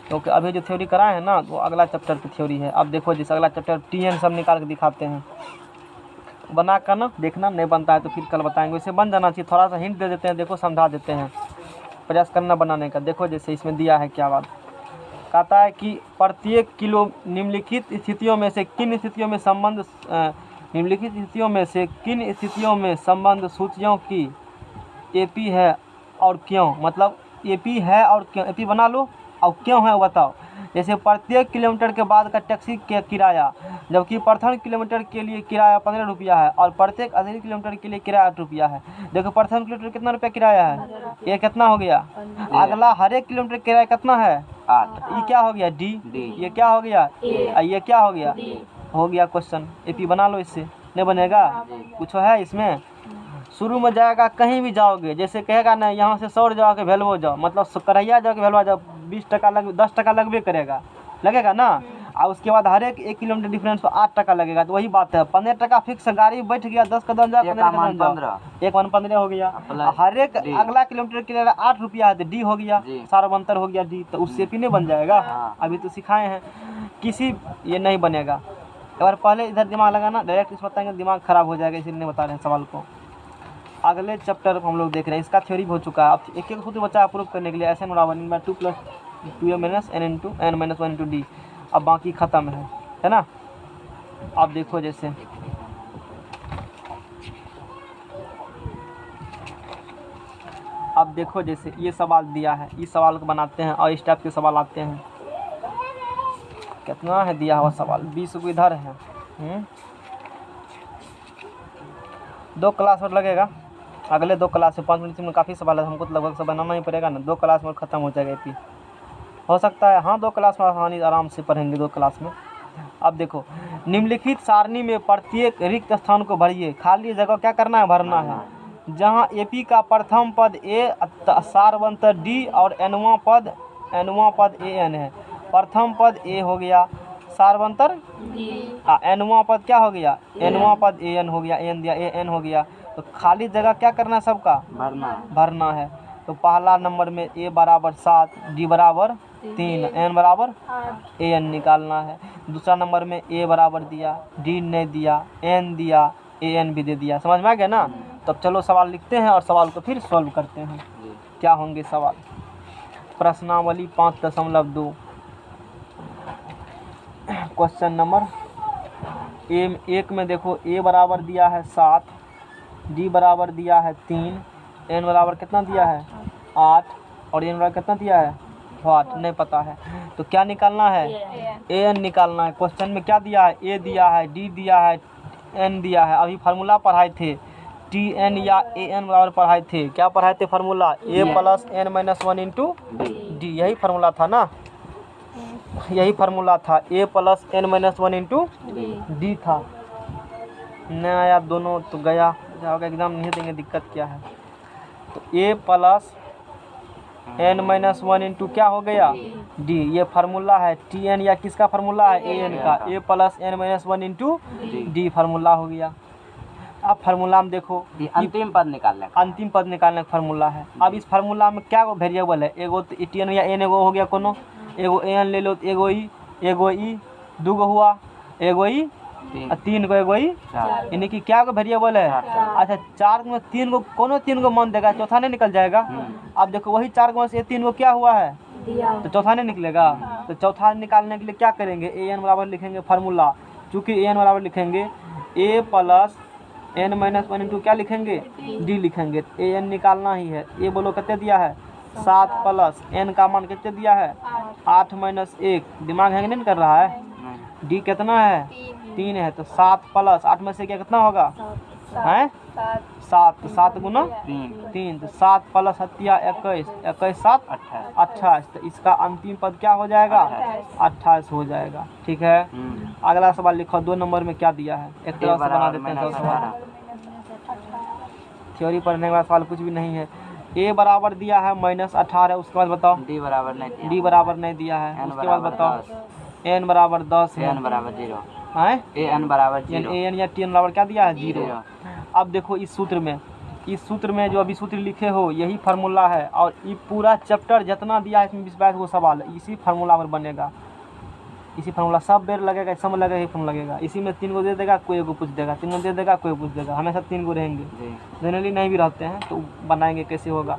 क्योंकि अभी जो थ्योरी कराए हैं ना, वो अगला चैप्टर की थ्योरी है। अब देखो जैसे अगला चैप्टर TN सब निकाल के दिखाते हैं, बना कर ना देखना, नहीं बनता है तो फिर कल बताएंगे। वैसे बन जाना चाहिए, थोड़ा सा हिंट दे देते हैं, देखो समझा देते हैं, प्रयास करना बनाने का। देखो जैसे इसमें दिया है क्या बात, कहता है कि प्रत्येक किलो निम्नलिखित स्थितियों में से किन स्थितियों में संबंध, निम्नलिखित स्थितियों में से किन स्थितियों में संबंध सूचियों की एपी है और क्यों। मतलब एपी है और क्यों, एपी बना लो और क्यों है वो बताओ। जैसे प्रत्येक किलोमीटर के बाद का टैक्सी के किराया, जबकि प्रथम किलोमीटर के लिए किराया 15 रुपया है और प्रत्येक अधिक किलोमीटर के लिए किराया 8 रुपया है। देखो प्रथम किलोमीटर कितना रुपया किराया है, ये कितना हो गया। अगला हर एक किलोमीटर किराया कितना है 8। ये क्या हो गया डी, ये क्या हो गया ये क्या हो गया, हो गया क्वेश्चन। एपी बना लो, इससे नहीं बनेगा कुछ है इसमें। शुरू में जाएगा कहीं भी जाओगे, जैसे कहेगा ना यहाँ से 100 जाओ के भेलवो जाओ, मतलब करैया जाओ के भेलवा जाओ, 20 टका लग 10 टका लगभे करेगा, लगेगा ना। और उसके बाद हर एक 1 किलोमीटर डिफरेंस पर 8 टका लगेगा। तो वही बात है, 15 टका फिक्स, गाड़ी बैठ गया 10 कदम जाओ 15 कदम जाओ, 1 हो गया। हर एक अगला किलोमीटर के लिए 8 रुपया है तो डी हो गया, सार्वंतर हो गया डी। तो उससे भी नहीं बन जाएगा, अभी तो सिखाए हैं किसी, ये नहीं बनेगा। एक बार पहले इधर दिमाग लगाना, डायरेक्ट इस बताएंगे दिमाग खराब हो जाएगा, इसलिए नहीं बता रहे हैं सवाल को। अगले चैप्टर हम लोग देख रहे हैं, इसका थ्योरी हो चुका है। अब एक एक सूत्र बचा प्रूव करने के लिए, ऐसे बराबर 2 + 2a - n × n - 1 × d। अब बाकी ख़त्म है ना। अब देखो जैसे ये सवाल दिया है, इस सवाल को बनाते हैं और इस टाइप के सवाल आते हैं। कितना है दिया हुआ सवाल, 20 को इधर है। 2 क्लास और लगेगा, अगले 2 क्लास में 5 मिनट में काफ़ी सवाल है, हमको तो लगभग सब बनाना ही पड़ेगा ना। 2 क्लास में ख़त्म हो जाएगा एपी, हो सकता है। हाँ 2 क्लास में आसानी आराम से पढ़ेंगे 2 क्लास में। अब देखो, निम्नलिखित सारणी में प्रत्येक रिक्त स्थान को भरिए। खाली जगह क्या करना है, भरना है। जहाँ एपी का प्रथम पद ए, सारवंतर डी और एनवां पद ए एन है। प्रथम पद ए हो गया, सारवंतर एनवां पद क्या हो गया, एनवां पद ए एन हो गया, एन दिया ए एन हो गया। तो खाली जगह क्या करना है, सबका भरना है। तो पहला नंबर में ए बराबर 7, डी बराबर 3, एन बराबर ए एन निकालना है। दूसरा नंबर में ए बराबर दिया, डी नहीं दिया, एन दिया, ए एन भी दे दिया। समझ में आ गया ना। तब चलो सवाल लिखते हैं और सवाल को फिर सॉल्व करते हैं। क्या होंगे सवाल। प्रश्नावली 5.2, क्वेश्चन नंबर 1 में देखो, ए बराबर दिया है 7, डी बराबर दिया है 3, एन बराबर कितना दिया है 8 और एन बराबर कितना दिया है 8, नहीं पता है। तो क्या निकालना है, ए एन निकालना है। क्वेश्चन में क्या दिया है, ए दिया है, डी दिया है, एन दिया है। अभी फार्मूला पढ़ाए थे, टी एन या ए एन बराबर पढ़ाए थे। क्या पढ़ाए थे फार्मूला, ए + n - 1 × डी, यही फार्मूला था ना, यही फार्मूला था, ए + n - 1 × डी था। नहीं आया दोनों तो गया, जाओगे एग्जाम नहीं देंगे, दिक्कत क्या है। तो ए + n - 1 × क्या हो गया डी, ये फार्मूला है। टी एन या किसका फार्मूला है, ए एन का। ए + n - 1 × डी फार्मूला हो गया। अब फार्मूला में देखो, अंतिम पद निकालने का फार्मूला है। अब इस फार्मूला में क्या वेरिएबल है, एगो टी एन या एन एगो हो गया, कोनो एगो ए एन ले लो, तो एगो ई 2 गो हुआ, एगो ई 3 गो, एगो ई, यानी कि क्या वेरिएबल है। अच्छा 4 में 3 गो, कोनो 3 गो मान देगा, चौथा नहीं निकल जाएगा। अब देखो वही 4 में से 3 गो क्या हुआ है, तो चौथा नहीं निकलेगा। तो चौथा निकालने के लिए क्या करेंगे, ए एन बराबर लिखेंगे फार्मूला। चूँकि ए एन बराबर लिखेंगे, ए + n - 1 × क्या लिखेंगे, डी लिखेंगे। ए एन निकालना ही है। ए बोलो कितने दिया है 7 + n का मान कितने दिया है 8 - 1, दिमाग हैंग नहीं कर रहा है। डी कितना है 3 है, तो 7 + 8 में से क्या कितना होगा है 7, तो 7 गुना 3, तो 7 + 7 21, 21 7 28। तो इसका अंतिम पद क्या हो जाएगा 28 हो जाएगा। ठीक है, अगला सवाल लिखो। 2 नंबर में क्या दिया है, एक तरह से बना देते हैं सब सवाल। थ्योरी पढ़ने के बाद सवाल कुछ भी नहीं है। ए बराबर दिया है -18 है, उसके बाद बताओ। डी बराबर नहीं दिया है, उसके बाद बताओ। n बराबर 10 है, n बराबर 0 है, n बराबर 0, एन या टी एन बराबर क्या दिया है 0। अब देखो इस सूत्र में जो अभी सूत्र लिखे हो यही फार्मूला है, और ये पूरा चैप्टर जितना दिया है इसमें 20-22 वो सवाल इसी फार्मूला पर बनेगा। इसी फार्मूला सब बेर लगेगा, सब में लगेगा, फॉर्म लगेगा। इसी में 3 गो दे देगा, कोई एगो पूछ देगा, 3 गो दे देगा, कोई पूछ देगा। हमेशा 3 गो रहेंगे, जनरली नहीं भी रहते हैं, तो बनाएंगे कैसे होगा।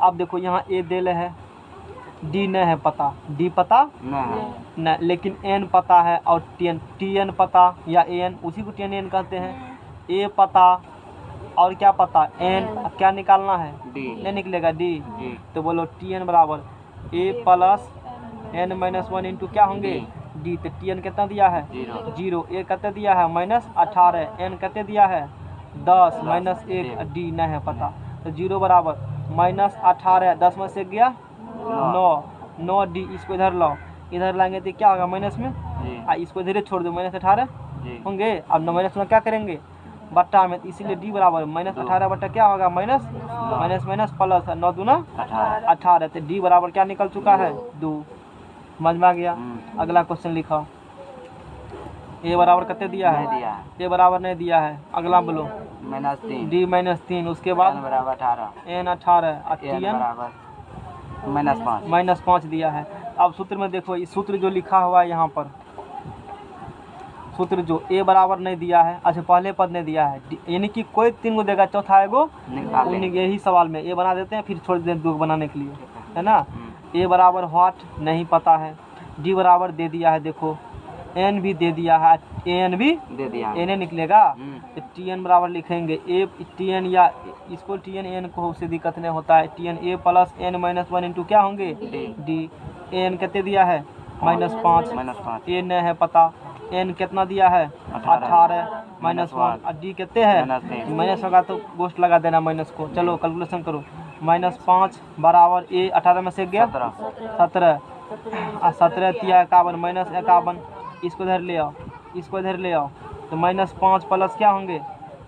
अब देखो यहाँ ए देले है, डी नहीं है पता, डी पता नहीं, लेकिन एन पता है और टी एन पता या ए एन, उसी को टी एन कहते हैं। ए पता और क्या पता एन, क्या निकालना है डी, नहीं निकलेगा डी। तो बोलो टी एन बराबर ए + n माइनस 1 इंटू क्या होंगे d। तो टी एन कितना दिया है 0। ए कितने दिया है -18। n कितने दिया है 10 माइनस 1 d नहीं है पता। तो 0 बराबर -18 10 में से गया 9 d। इसको इधर लाओ, इधर लाएंगे तो क्या होगा माइनस में इसको इधर छोड़ दो -18 होंगे। अब माइनस में क्या करेंगे बट्टा में, तो इसीलिए d बराबर -18 बट्टा क्या होगा माइनस माइनस प्लस 9 दूना 18। तो d बराबर क्या निकल चुका है 2। समझ में आ गया। अगला क्वेश्चन लिखो। a बराबर कितने दिया है a बराबर नहीं दिया है। अगला बोलो -3 d -3। उसके बाद n बराबर 18 n 18 और n tn बराबर -5 -5 दिया है। अब सूत्र में देखो, इस सूत्र जो लिखा हुआ है यहाँ पर, सूत्र जो a बराबर नहीं दिया है, अच्छा पहले पद नहीं दिया है, यानी कि कोई 3 को देगा चौथा एगो यही सवाल में a बना देते हैं, फिर छोड़ देते हैं 2 बनाने के लिए, है ना। a बराबर व्हाट नहीं पता है, d बराबर दे दिया है, देखो n भी दे दिया है, an भी दे दिया n निकलेगा। तो tn बराबर लिखेंगे a tn या इसको tn n को उससे दिक्कत नहीं होता है। tn a plus n minus 1 into क्या होंगे d। n कितने दिया है -5 a नहीं है पता। n कितना दिया है 18 -1 और d कितने है माइनस होगा तो गोश्त लगा देना माइनस को। चलो कैलकुलेशन करो। -5 बराबर a 18 में से गया 17 और 17 तिया 51 -51। इसको इधर ले आओ, इसको इधर ले आओ, तो -5 प्लस क्या होंगे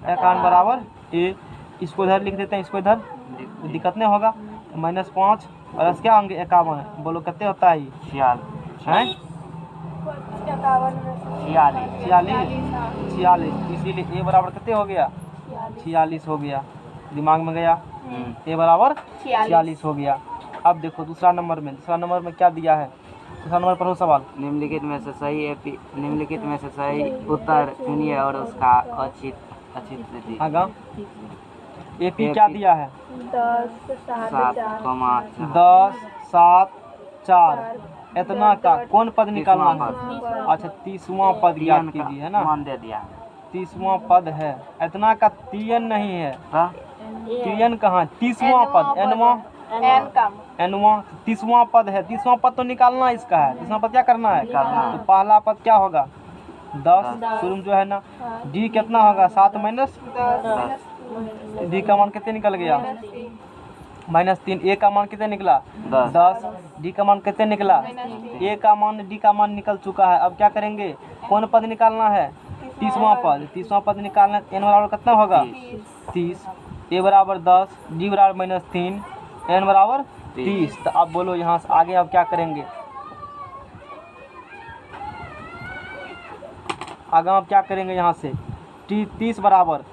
51 बराबर a। इसको इधर लिख देते हैं, इसको इधर तो दिक्कत नहीं होगा। -5 प्लस क्या होंगे 51। बोलो कितने होता है ये 46। इसीलिए a बराबर कितने हो गया 46 हो गया। दिमाग में गया a बराबर 46 हो गया। अब देखो दूसरा नंबर में क्या दिया है। दूसरा नंबर पढ़ो सवाल। निम्नलिखित में से सही उत्तर चुनिए और उसका औचित्य आगा AP क्या दिया है 10 7 4। इतना का कौन पद निकालना है। अच्छा 30वां पद याद कीजिए, है ना। मान दे दिया 30वां पद है। इतना का tn नहीं है, tn कहाँ 30वां पद nवां 30वां पद है। 30वां पद तो निकालना इसका है। 30वां पद क्या करना है तो पहला पद क्या होगा 10 शुरू में जो है ना। d कितना होगा 7 माइनस d का मान कितने निकल गया -3। a का मान कितने निकला 10। d का मान कितने निकला a का मान d का मान निकल चुका है। अब क्या करेंगे कौन पद निकालना है 30वां पद। 30वां पद निकालना n बराबर कितना होगा 30। a बराबर 10 d बराबर -3 n बराबर 30। तो अब बोलो यहाँ से आगे अब क्या करेंगे। आगे अब क्या करेंगे यहाँ से 30 बराबर।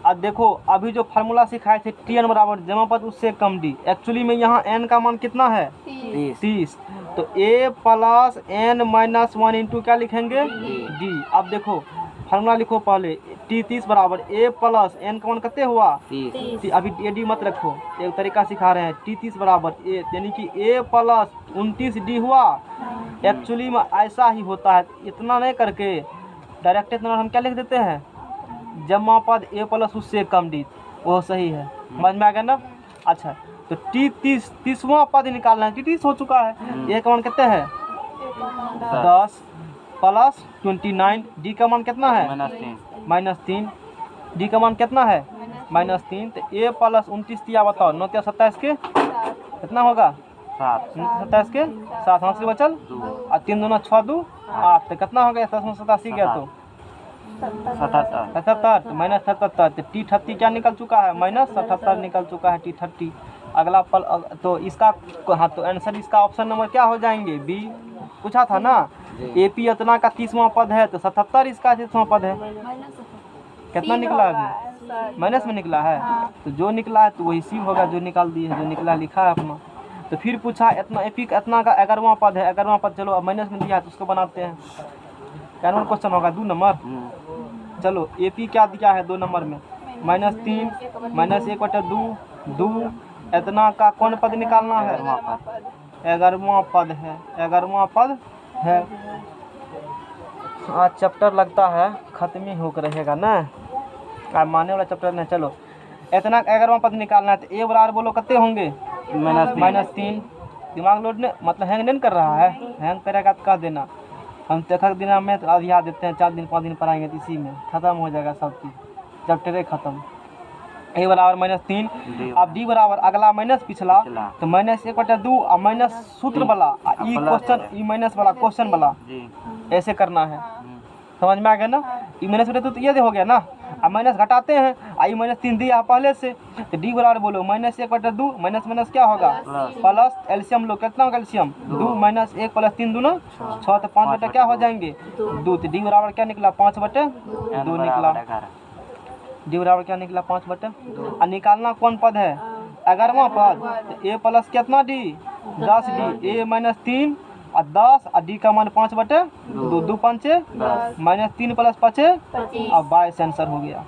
अब देखो अभी जो फार्मूला सिखाए थे tn बराबर जमा पद उससे कम d। एक्चुअली में यहाँ n का मान कितना है 30। तो a plus n minus 1 into क्या लिखेंगे d। अब देखो फार्मूला लिखो पहले 30 बराबर a प्लस n का मान कितने हुआ 30। अभी d मत रखो, एक तरीका सिखा रहे हैं। 30 बराबर a यानी कि a प्लस 29 d हुआ। एक्चुअली में ऐसा ही होता है, इतना नहीं करके डायरेक्ट इतना हम क्या लिख देते हैं जमा पद a प्लस उससे कम d, वो सही है। समझ में आ गया ना। अच्छा तो 30वां पद निकालना है। 30 हो चुका है। a का मान कितने है 10 प्लस 29 d का मान कितना है -3 d का मान कितना है -3। तो a प्लस 29 दिया बताओ 9 27 के कितना होगा 27 के 7 हाथ से बचल और 3 दूना 6 2 8। तो कितना हो गया 87 गया तो 77 तो -77। तो t30 क्या निकल चुका है -77 निकल चुका है t30। अगला पल तो इसका हाँ तो आंसर इसका ऑप्शन नंबर क्या हो जाएंगे बी। पूछा था ना AP इतना का 30वां पद है तो 77 इसका 30वां पद है। कितना निकला अभी माइनस में निकला है। तो जो निकला है तो वही सी होगा जो निकाल दिए है, जो निकला लिखा है अपना। तो फिर पूछा इतना AP इतना का 11वां पद है। 11वां पद चलो अब माइनस में दिया है तो उसको बनाते हैं। कैनवन क्वेश्चन होगा 2 नंबर। चलो AP क्या दिया है 2 नंबर में -3 -1/2 2। इतना का कौन पद निकालना है 11वां पद है। 11वां पद है। आज चैप्टर लगता है खत्म ही होकर रहेगा ना, आज माने वाला चैप्टर नहीं। चलो इतना 11वां पद निकालना है तो a बराबर बोलो कितने होंगे -3 दिमाग लोड ने मतलब हैंग नहीं कर रहा है, हैंग करेगा तो कह देना। हम तेखक दिन में तो अधिया देते हैं, 4 दिन 5 दिन पढ़ाएंगे तो इसी में ख़त्म हो जाएगा सब चीज़, जब टेरे ख़त्म। a बराबर -3। अब d बराबर अगला माइनस पिछला, तो -1/2 और माइनस सूत्र वाला ई क्वेश्चन, ई माइनस वाला क्वेश्चन वाला, ऐसे करना है। समझ में आ गया ना? ई -2 तो ये हो गया ना, अब माइनस घटाते हैं, आई -3 दिया पहले से, तो d बराबर बोलो -1/2, माइनस क्या होगा प्लस, एल्शियम लो, कितना होगा एल्शियम 2 -1 + 3 दूना 6, तो 5 क्या हो जाएंगे 2, तो d बराबर क्या निकला 5/2 निकला। d बराबर क्या निकला 5/2। और निकालना कौन पद है 11वां पद, तो a प्लस कितना d 10d, a -3 और 10 और d का मान 5/2, 2 5 -3 + 5 अब 22 आंसर हो गया।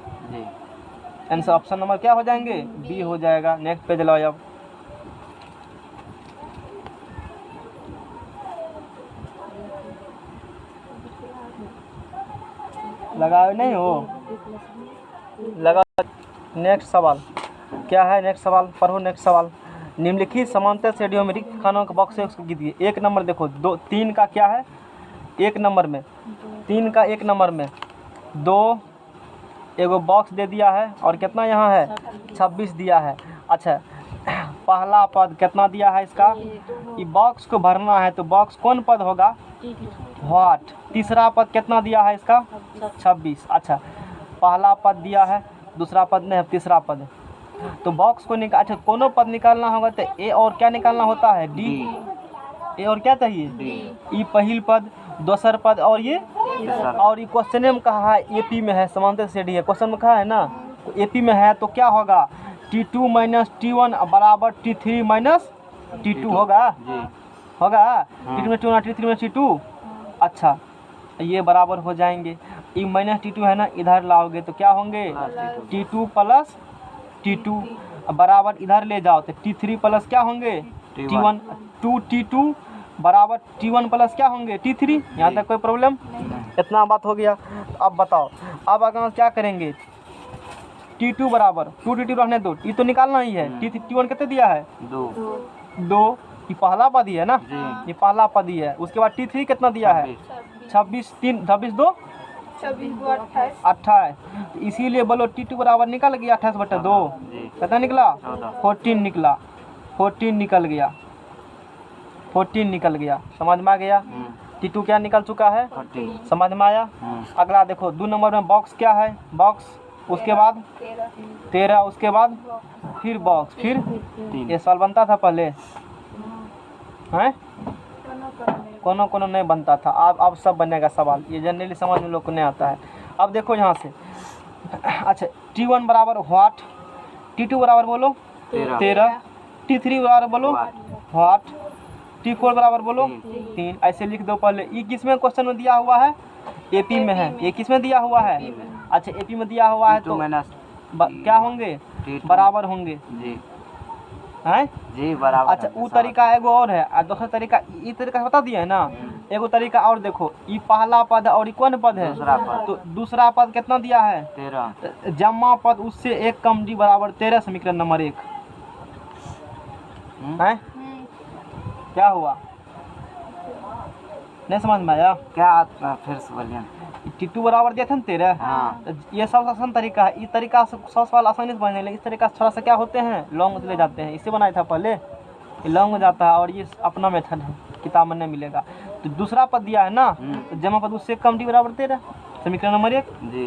आंसर ऑप्शन नंबर क्या हो जाएंगे बी हो जाएगा। नेक्स्ट पेज लाओ। अब लगाओ नहीं हो लगा। नेक्स्ट सवाल क्या है, नेक्स्ट सवाल पढ़ो। नेक्स्ट सवाल, निम्नलिखित समांतर श्रेणियों में रिक्त खानों के बॉक्स से कीजिए। 1 नंबर देखो, 3 का क्या है 1 नंबर में, 3 का 1 नंबर में 2 एगो बॉक्स दे दिया है, और कितना यहाँ है 26 दिया है। अच्छा, पहला पद कितना दिया है इसका, ये बॉक्स को भरना है, तो बॉक्स कौन पद होगा व्हाट। तीसरा पद कितना दिया है इसका 26। अच्छा, पहला पद दिया है, दूसरा पद नहीं, तीसरा पद, तो बॉक्स को निकाल, अच्छा कोनो पद निकालना होगा तो ए और क्या निकालना होता है डी, ए और क्या चाहिए ई पहली पद, दूसर पद, और ये और ये क्वेश्चन में कहा है एपी में है, समांतर श्रेणी है, क्वेश्चन में कहा है ना, तो एपी में है, तो क्या होगा T2 - T1 बराबर T3 - T2 होगा होगा T2 में T1 T3 में T2। अच्छा, ये बराबर हो जाएंगे, ई -T2 है ना, इधर लाओगे तो क्या होंगे T2 + T2 बराबर इधर ले जाओ तो T3 + क्या होंगे T1, 2T2 बराबर T1 + क्या होंगे T3। यहाँ तक कोई प्रॉब्लम, इतना बात हो गया। अब बताओ, अब अगर क्या करेंगे T2 बराबर 2T2 रहने दो, ये तो निकालना ही है। T1 कितने दिया है 2, ये पहला पद ही है ना, ये पहला पद ही है। उसके बाद T3 कितना दिया है 26, 3 26 2 28, इसीलिए बोलो T2 बराबर निकल गया 28/2, कितना निकला 14 निकला, 14 निकल गया, 14 निकल गया। समझ में आ गया, T2 क्या निकल चुका है, समझ में आया। अगला देखो 2 नंबर में बॉक्स क्या है, बॉक्स, उसके बाद 13, उसके बाद फिर बॉक्स, फिर ये सवाल बनता था पहले हैं, कोनो नहीं बनता था, अब सब बनेगा सवाल, ये जनरली समझ में लोग को नहीं आता है। अब देखो यहाँ से, अच्छा T1 बराबर व्हाट, T2 बराबर बोलो 13, T3 बराबर बोलो व्हाट, T4 बराबर बोलो 3, ऐसे लिख दो पहले। ये किस में क्वेश्चन में दिया हुआ है एपी में है, ये किस में दिया हुआ है, अच्छा एपी में दिया हुआ है, तो क्या होंगे बराबर होंगे हैं जी बराबर। अच्छा, वो तरीका एगो और है, और दूसरा तरीका ये तरीका बता दिया है ना, एगो तरीका और देखो, ये पहला पद है और ये कौन पद है दूसरा पद, तो दूसरा पद कितना दिया है 13, जमा पद उससे 1 कम डी बराबर 13, समीकरण नंबर 1 है। क्या हुआ नहीं समझ में आया क्या फिर से बोलिए। T2 बराबर दिया था ना 13, हाँ। तो ये सबसे आसान तरीका है, इस तरीका से 100 सवाल आसानी से बनने लगे। इस तरीका से थोड़ा सा क्या होते हैं लॉन्ग ले जाते हैं, इसे बनाया था पहले, ये लॉन्ग हो जाता है, और ये अपना मेथड है, किताब में नहीं मिलेगा। तो दूसरा पद दिया है ना, तो जमा पद उससे कम डी बराबर 13, समीकरण नंबर 1।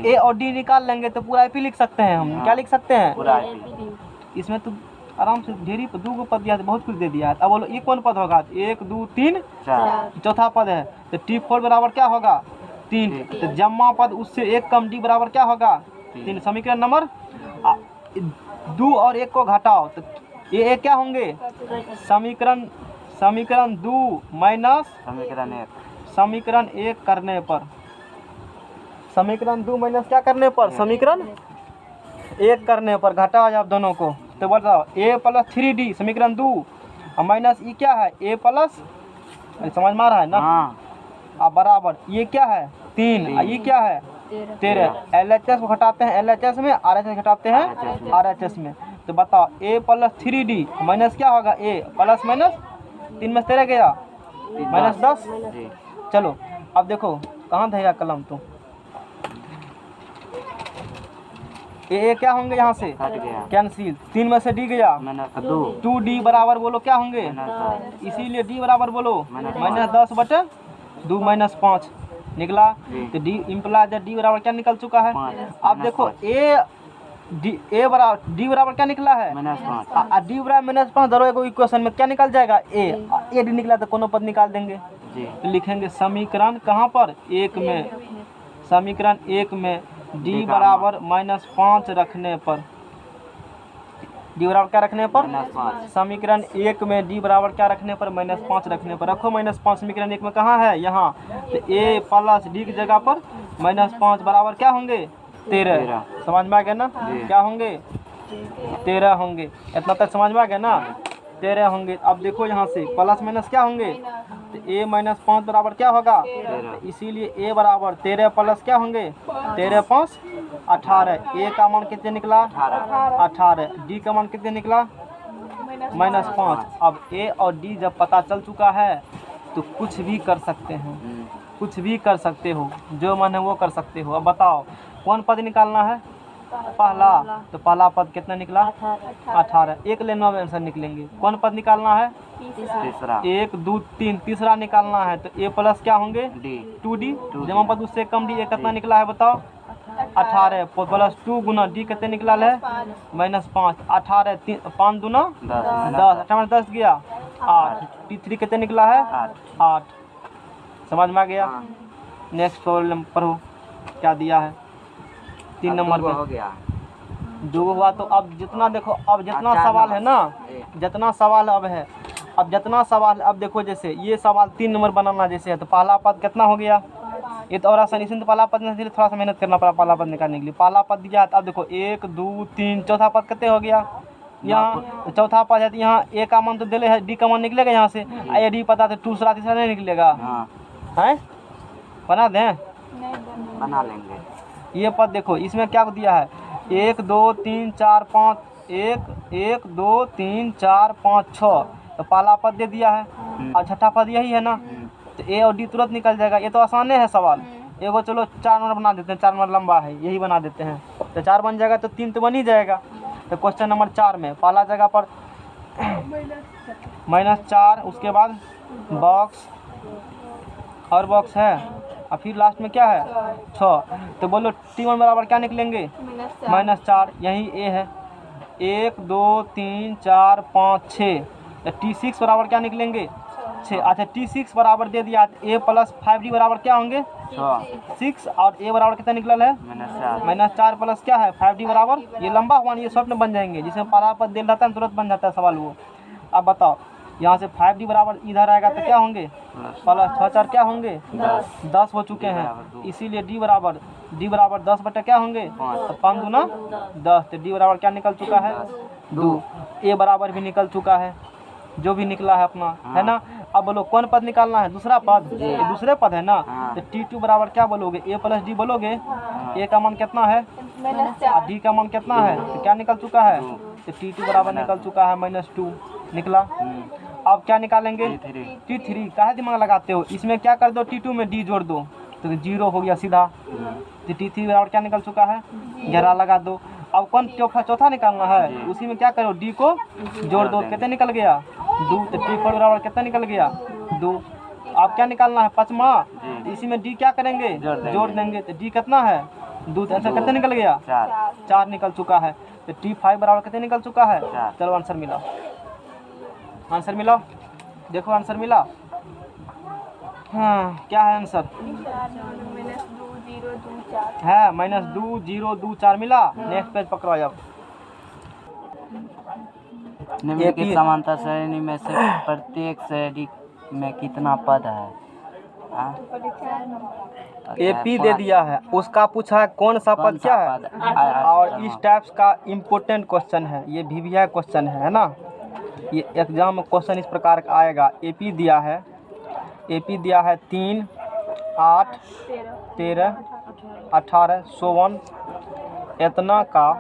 ए और डी निकाल लेंगे तो पूरा एपी लिख सकते हैं हम। क्या लिख सकते हैं पूरा एपी। इसमें तो आराम से ढेरी 2 पद दिया है, बहुत कुछ दे दिया है। अब बोलो ये कौन पद होगा 1 2 3 4, चौथा पद है, तो T4 बराबर क्या होगा 3, तो जमा पद उससे 1 कम डी बराबर क्या होगा 3, समीकरण नंबर 2 और 1 को घटाओ तो ये क्या होंगे समीकरण 2 माइनस समीकरण 1 करने पर, समीकरण 2 माइनस क्या करने पर समीकरण 1 करने पर घटाओ आप दोनों को, तो बताओ a + 3d समीकरण 2 और माइनस ये क्या है a प्लस, समझ में आ रहा है ना, अब बराबर ये क्या है 3 और ये क्या है 13, LHS को घटाते हैं LHS में, RHS घटाते हैं RHS में, तो बताओ a + 3d माइनस क्या होगा a प्लस माइनस 3 में से 13 गया, माइनस 10। जी चलो अब देखो कहाँ धरेगा कलम तुम। ए क्या होंगे यहाँ से कट गया कैंसिल। 3 में से डी गया, माइनस 2 2d बराबर बोलो क्या होंगे, माइनस इसीलिए डी बराबर बोलो माइनस माइनस 10 बटे 2 माइनस 5 निकला। जी। तो डी इम्प्लाइज डी बराबर क्या निकल चुका है। 5 अब देखो ए बराबर डी बराबर क्या निकला है, माइनस 5 डी बराबर माइनस 5 धरो एगो इक्वेशन में क्या निकल जाएगा ए डी निकला तो कोनो पद निकाल देंगे। जी तो लिखेंगे समीकरण कहाँ पर 1 में, समीकरण 1 में डी बराबर माइनस 5 रखने पर, डी बराबर क्या रखने पर, -5 समीकरण 1 में डी बराबर क्या रखने पर, -5 रखने पर। रखो -5 समीकरण 1 में कहाँ है, यहाँ। तो ए प्लस डी की जगह पर -5 बराबर क्या होंगे 13। समझ में आ गया ना, क्या होंगे 13 होंगे। इतना तक समझ में आ गया ना, 13 होंगे। अब देखो यहाँ से प्लस माइनस क्या होंगे, तो a - 5 बराबर क्या होगा, तो इसीलिए a बराबर 13 प्लस क्या होंगे 13 × 5 = 18। a का मान कितने निकला 18, d का मान कितने निकला -5। अब a और d जब पता चल चुका है तो कुछ भी कर सकते हैं, कुछ भी कर सकते हो, जो मन है वो कर सकते हो। अब बताओ कौन पद निकालना है, पहला। तो पहला पद कितना निकला 18। एक ले 9 आंसर निकलेंगे। कौन पद निकालना है, तीसरा 1 2 3 तीसरा निकालना है। तो a प्लस क्या होंगे डी 2d, जमा पद उससे कम डी। कितना निकला है बताओ 18 प्लस 2 गुना डी कितने निकला है -5। 18 5 दूना 10, 18 10 गया 8। t3 कितने निकला है 8। समझ में आ गया। नेक्स्ट प्रॉब्लम पढ़ो क्या दिया है 3 नंबर में। हो गया 2 हुआ। तो अब जितना देखो, अब जितना सवाल है ना, जितना सवाल अब है, अब जितना सवाल, अब देखो जैसे ये सवाल 3 नंबर बनाना जैसे है, तो पहला पद कितना हो गया, ये तो और आसानी से। तो पहला पद में थोड़ा सा मेहनत करना पड़ा पहला पद निकालने के लिए। पहला पद दिया तो अब देखो 1 2 3, चौथा पद कितने हो गया यहाँ, तो चौथा पद है तो यहाँ a का मान तो दिले है, d का मान निकलेगा यहाँ से। आ डी पता तो दूसरा तीसरा नहीं निकलेगा, है बना दें, बना लेंगे। ये पद देखो इसमें क्या दिया है 1 2 3 4 5, 1 2 3 4 5 6, तो पहला पद दे दिया है और छठा पद यही है ना। तो ए और डी तुरंत निकल जाएगा। ये तो आसान है सवाल। एगो चलो 4 नंबर बना देते हैं, 4 नंबर लंबा है यही बना देते हैं, तो 4 बन जाएगा तो 3 तो बन ही जाएगा। तो क्वेश्चन नंबर 4 में पहला जगह पर -4, उसके बाद बॉक्स और बॉक्स है और फिर लास्ट में क्या है 6। तो बोलो t1 बराबर क्या निकलेंगे -4, यही a है। 1 2 3 4 5 6, तो t6 बराबर क्या निकलेंगे 6। अच्छा t6 बराबर दे दिया, a प्लस 5d बराबर क्या होंगे 6, और a बराबर कितना निकल है -4 प्लस क्या है 5d बराबर, ये लंबा हुआ ये शॉर्ट में बन जाएंगे, जिसमें पहला पद दे रहता है तुरंत बन जाता है सवाल वो। अब बताओ यहाँ से 5d बराबर इधर आएगा तो क्या होंगे प्लस 6 4 क्या होंगे 10 हो चुके हैं, इसीलिए d बराबर 10 बटे क्या होंगे 5 दूना 10। तो d बराबर क्या निकल चुका है 2। a बराबर भी निकल चुका है, जो भी निकला है अपना, है ना। अब बोलो कौन पद निकालना है, दूसरा पद, ये दूसरे पद है ना। तो t2 बराबर क्या बोलोगे a प्लस डी बोलोगे। a का मान कितना है और d का मान कितना है, तो क्या निकल चुका है, तो t2 बराबर निकल चुका है -2 निकला। अब क्या निकालेंगे t3। काहे दिमाग लगाते हो, इसमें क्या कर दो t2 में d जोड़ दो तो 0 हो गया सीधा। तो t3 बराबर क्या निकल चुका है, घेरा लगा दो। अब कौन चौथा निकालना है, उसी में क्या करो d को जोड़ दो, कितने निकल गया 2। तो t4 बराबर कितना निकल गया 2। अब क्या निकालना है पांचवा, इसी में d क्या करेंगे जोड़ देंगे, तो d कितना है 2। तो आंसर कितना निकल गया 4 निकल चुका है। तो t5 बराबर कितने निकल चुका है। चलो आंसर मिलाओ, आंसर मिलाओ, देखो आंसर मिला। हाँ क्या है आंसर है -2024 मिला। नेक्स्ट पेज पकड़ो अब। निम्नलिखित समांतर श्रेणी में से प्रत्येक श्रेणी में कितना पद है। AP दे दिया है, उसका पूछा है कौन सा पद क्या है, और इस टाइप्स का इम्पोर्टेंट क्वेश्चन है ये, VVI क्वेश्चन है ना। ये एग्जाम में क्वेश्चन इस प्रकार का आएगा। AP दिया है, AP दिया है 3 8 13 18 51 इतना का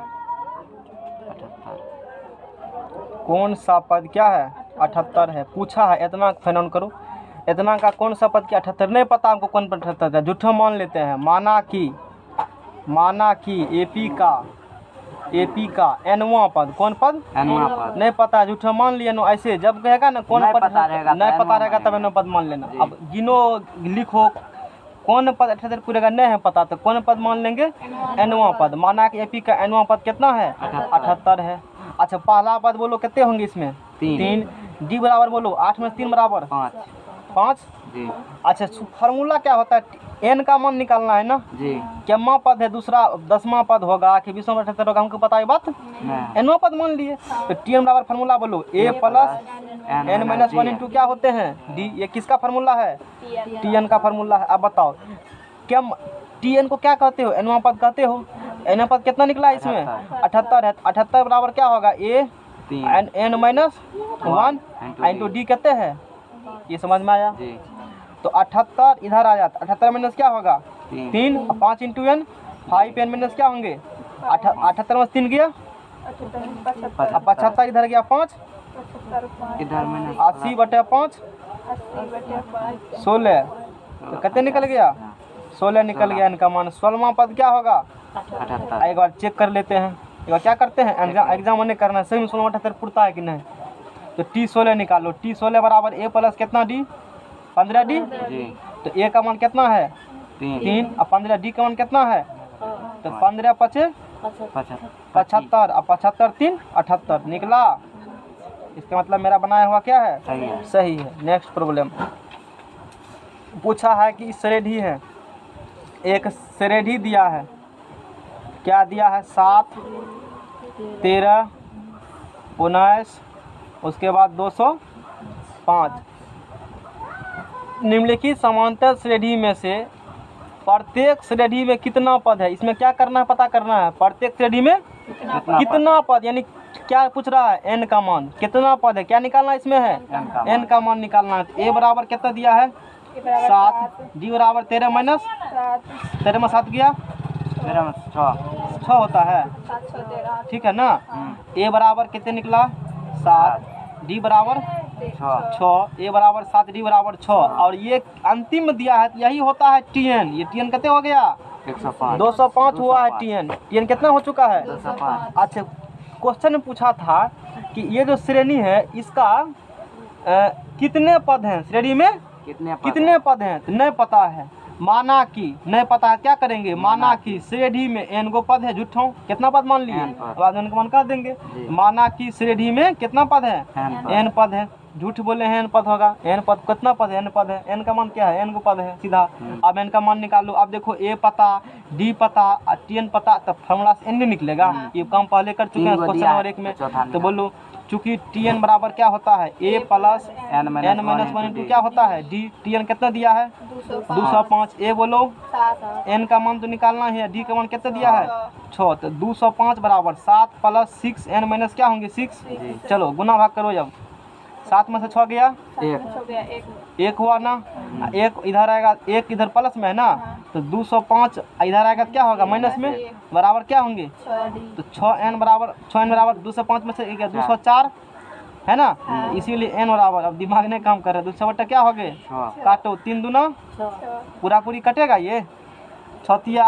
कौन सा पद क्या है 78 है। पूछा है इतना फाइंड करो, इतना का कौन सा पद की 78 नहीं पता हमको कौन पद 78 है, झूठा मान लेते हैं। माना कि एपी का एनवां पद, कौन पद एनवां पद नहीं पता है, झूठा मान लिया नो। ऐसे जब कहेगा ना कौन नहीं पद पता रहेगा नहीं तो पता रहेगा एनवां तब एनवां पद मान लेना। जी। अब गिनो लिखो कौन पद 78 पूरेगा, नहीं है पता तो कौन पद मान लेंगे, एनवां पद। माना कि एपी का एनवां पद कितना है, 78 है। अच्छा पहला पद बोलो कितने होंगे इसमें, 3। डी बराबर बोलो 8 में 3 बराबर 5। जी अच्छा फार्मूला क्या होता है, एन का मान निकालना है ना। जी केम्मा पद है, दूसरा 10वां पद होगा कि 20वां 78 होगा, हमको पता है बात। नहीं एनवां पद मान लिए तो टी एन बराबर फार्मूला बोलो ए प्लस एन माइनस 1 इंटू क्या होते हैं डी। ये किसका फार्मूला है, टी एन का फार्मूला है। अब बताओ क्या टी एन को क्या कहते हो, एनवां पद कहते हो। एनवां पद कितना निकला है इसमें 78 है। 78 बराबर क्या होगा A N minus 1 into D कहते हैं। ये समझ में आया। जी तो 78 इधर आ जाता, 78 माइनस क्या होगा 3 और 5 इंटू एन 5 एन माइनस क्या होंगे 78 में 3 गया, 75 इधर गया 5, इधर मैंने 80/5 16 तो कितने निकल गया 16 निकल गया। इनका मान 16वां पद क्या होगा, 78 एक बार चेक कर लेते हैं। एक बार क्या करते हैं, एग्जाम होने करना है, सही में 16 78 पुरता है कि नहीं। तो T16 निकालो, T16 बराबर ए प्लस कितना डी 15 डी। जी तो ए का मान कितना है 3 और 15 डी का मान कितना है, तो 15 5 75 और 75 3 78 निकला। इसका मतलब मेरा बनाया हुआ क्या है, सही है। सही है। नेक्स्ट प्रॉब्लम पूछा है कि श्रेणी है, एक श्रेणी दिया है, क्या दिया है 7 13 19 उसके बाद 205। निम्नलिखित समांतर श्रेणी में से प्रत्येक श्रेणी में कितना पद है। इसमें क्या करना है, पता करना है प्रत्येक श्रेणी में कितना पद, यानी क्या पूछ रहा है एन का मान कितना पद है, क्या निकालना इसमें है एन का मान निकालना है। तो ए बराबर कितना दिया है 7, डी बराबर 13 माइनस 13 में 7 गया 6 होता है, ठीक है ना। ए बराबर कितने निकला 7, डी बराबर 6, ए बराबर 7 डी बराबर 6। और ये अंतिम में दिया है तो यही होता है टी एन। ये टी एन कितने हो गया 205 हुआ है। टी एन कितना हो चुका है 205। अच्छा क्वेश्चन में पूछा था कि ये जो श्रेणी है इसका कितने पद हैं, श्रेणी में कितने पद हैं, तो नहीं पता है। माना कि नहीं पता है, क्या करेंगे, माना कि श्रेणी में एन गो पद है, झूठों कितना पद मान लिए, बाद में मान कर देंगे। माना कि श्रेणी में कितना पद है एन पद है, झूठ बोले हैं एन पद होगा। एन पद कितना पद है, एन पद है, एन का मान क्या है एन को पद है सीधा। अब एन का मान निकालो। अब देखो ए पता डी पता और टी एन पता, तब फॉर्मूला से एन नहीं निकलेगा। ये काम पहले कर चुके हैं क्वेश्चन नंबर 1 में। तो बोलो चूंकि टी एन बराबर क्या होता है A plus N minus 1 into क्या होता है डी। टी एन कितना दिया है 205। ए बोलो एन का मान तो निकालना है, डी का मान कितना दिया है 6। तो 205 बराबर 7 प्लस 6 एन माइनस क्या होंगे 6। चलो गुना भाग करो, जब 7 में से 6 गया 1 हुआ ना, 1 इधर आएगा, 1 इधर प्लस में है ना, तो 205 इधर आएगा क्या होगा माइनस में, बराबर क्या होंगे तो 6n बराबर 205 में से 204 है ना, इसीलिए n बराबर, अब दिमाग नहीं काम कर रहा है, 200 क्या हो गए काटो 3 दूना पूरा पूरी कटेगा, ये 6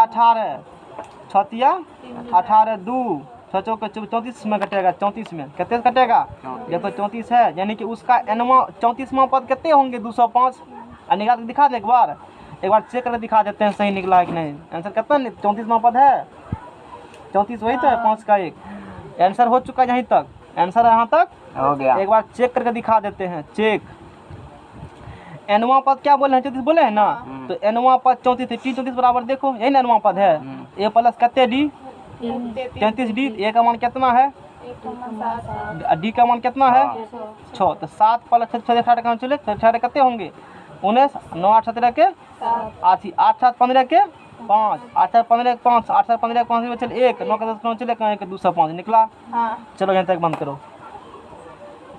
18 2 सोचो कि 34 में कटेगा, 34 में कितने कटेगा देखो 34 है, यानी कि उसका एनवा 34वां पद कितने होंगे 205। निकाल के दिखा दे एक बार चेक करके दिखा देते हैं सही निकला है कि नहीं। आंसर कितना 34वां पद है 34 वही तो है 5 का 1। आंसर हो चुका है यहीं तक, आंसर यहाँ तक हो गया। एक बार चेक करके दिखा देते हैं। चेक एनवा पद क्या बोले हैं 34 बोले हैं ना, तो एनवा पद 34 है, टी 34 बराबर देखो यही ना एनवा पद है। ए प्लस कितने डी 33 डी, ए का मान कितना है डी का मान कितना है 6। तो 7 प्लस 6 18 चले 18 कितने होंगे 19 9 8 17 के 8 8 7 15 के 5 8 7 15 5 8 7 15 5 चल 1 9 का 10 चले 205 निकला। चलो यहाँ तक बंद करो।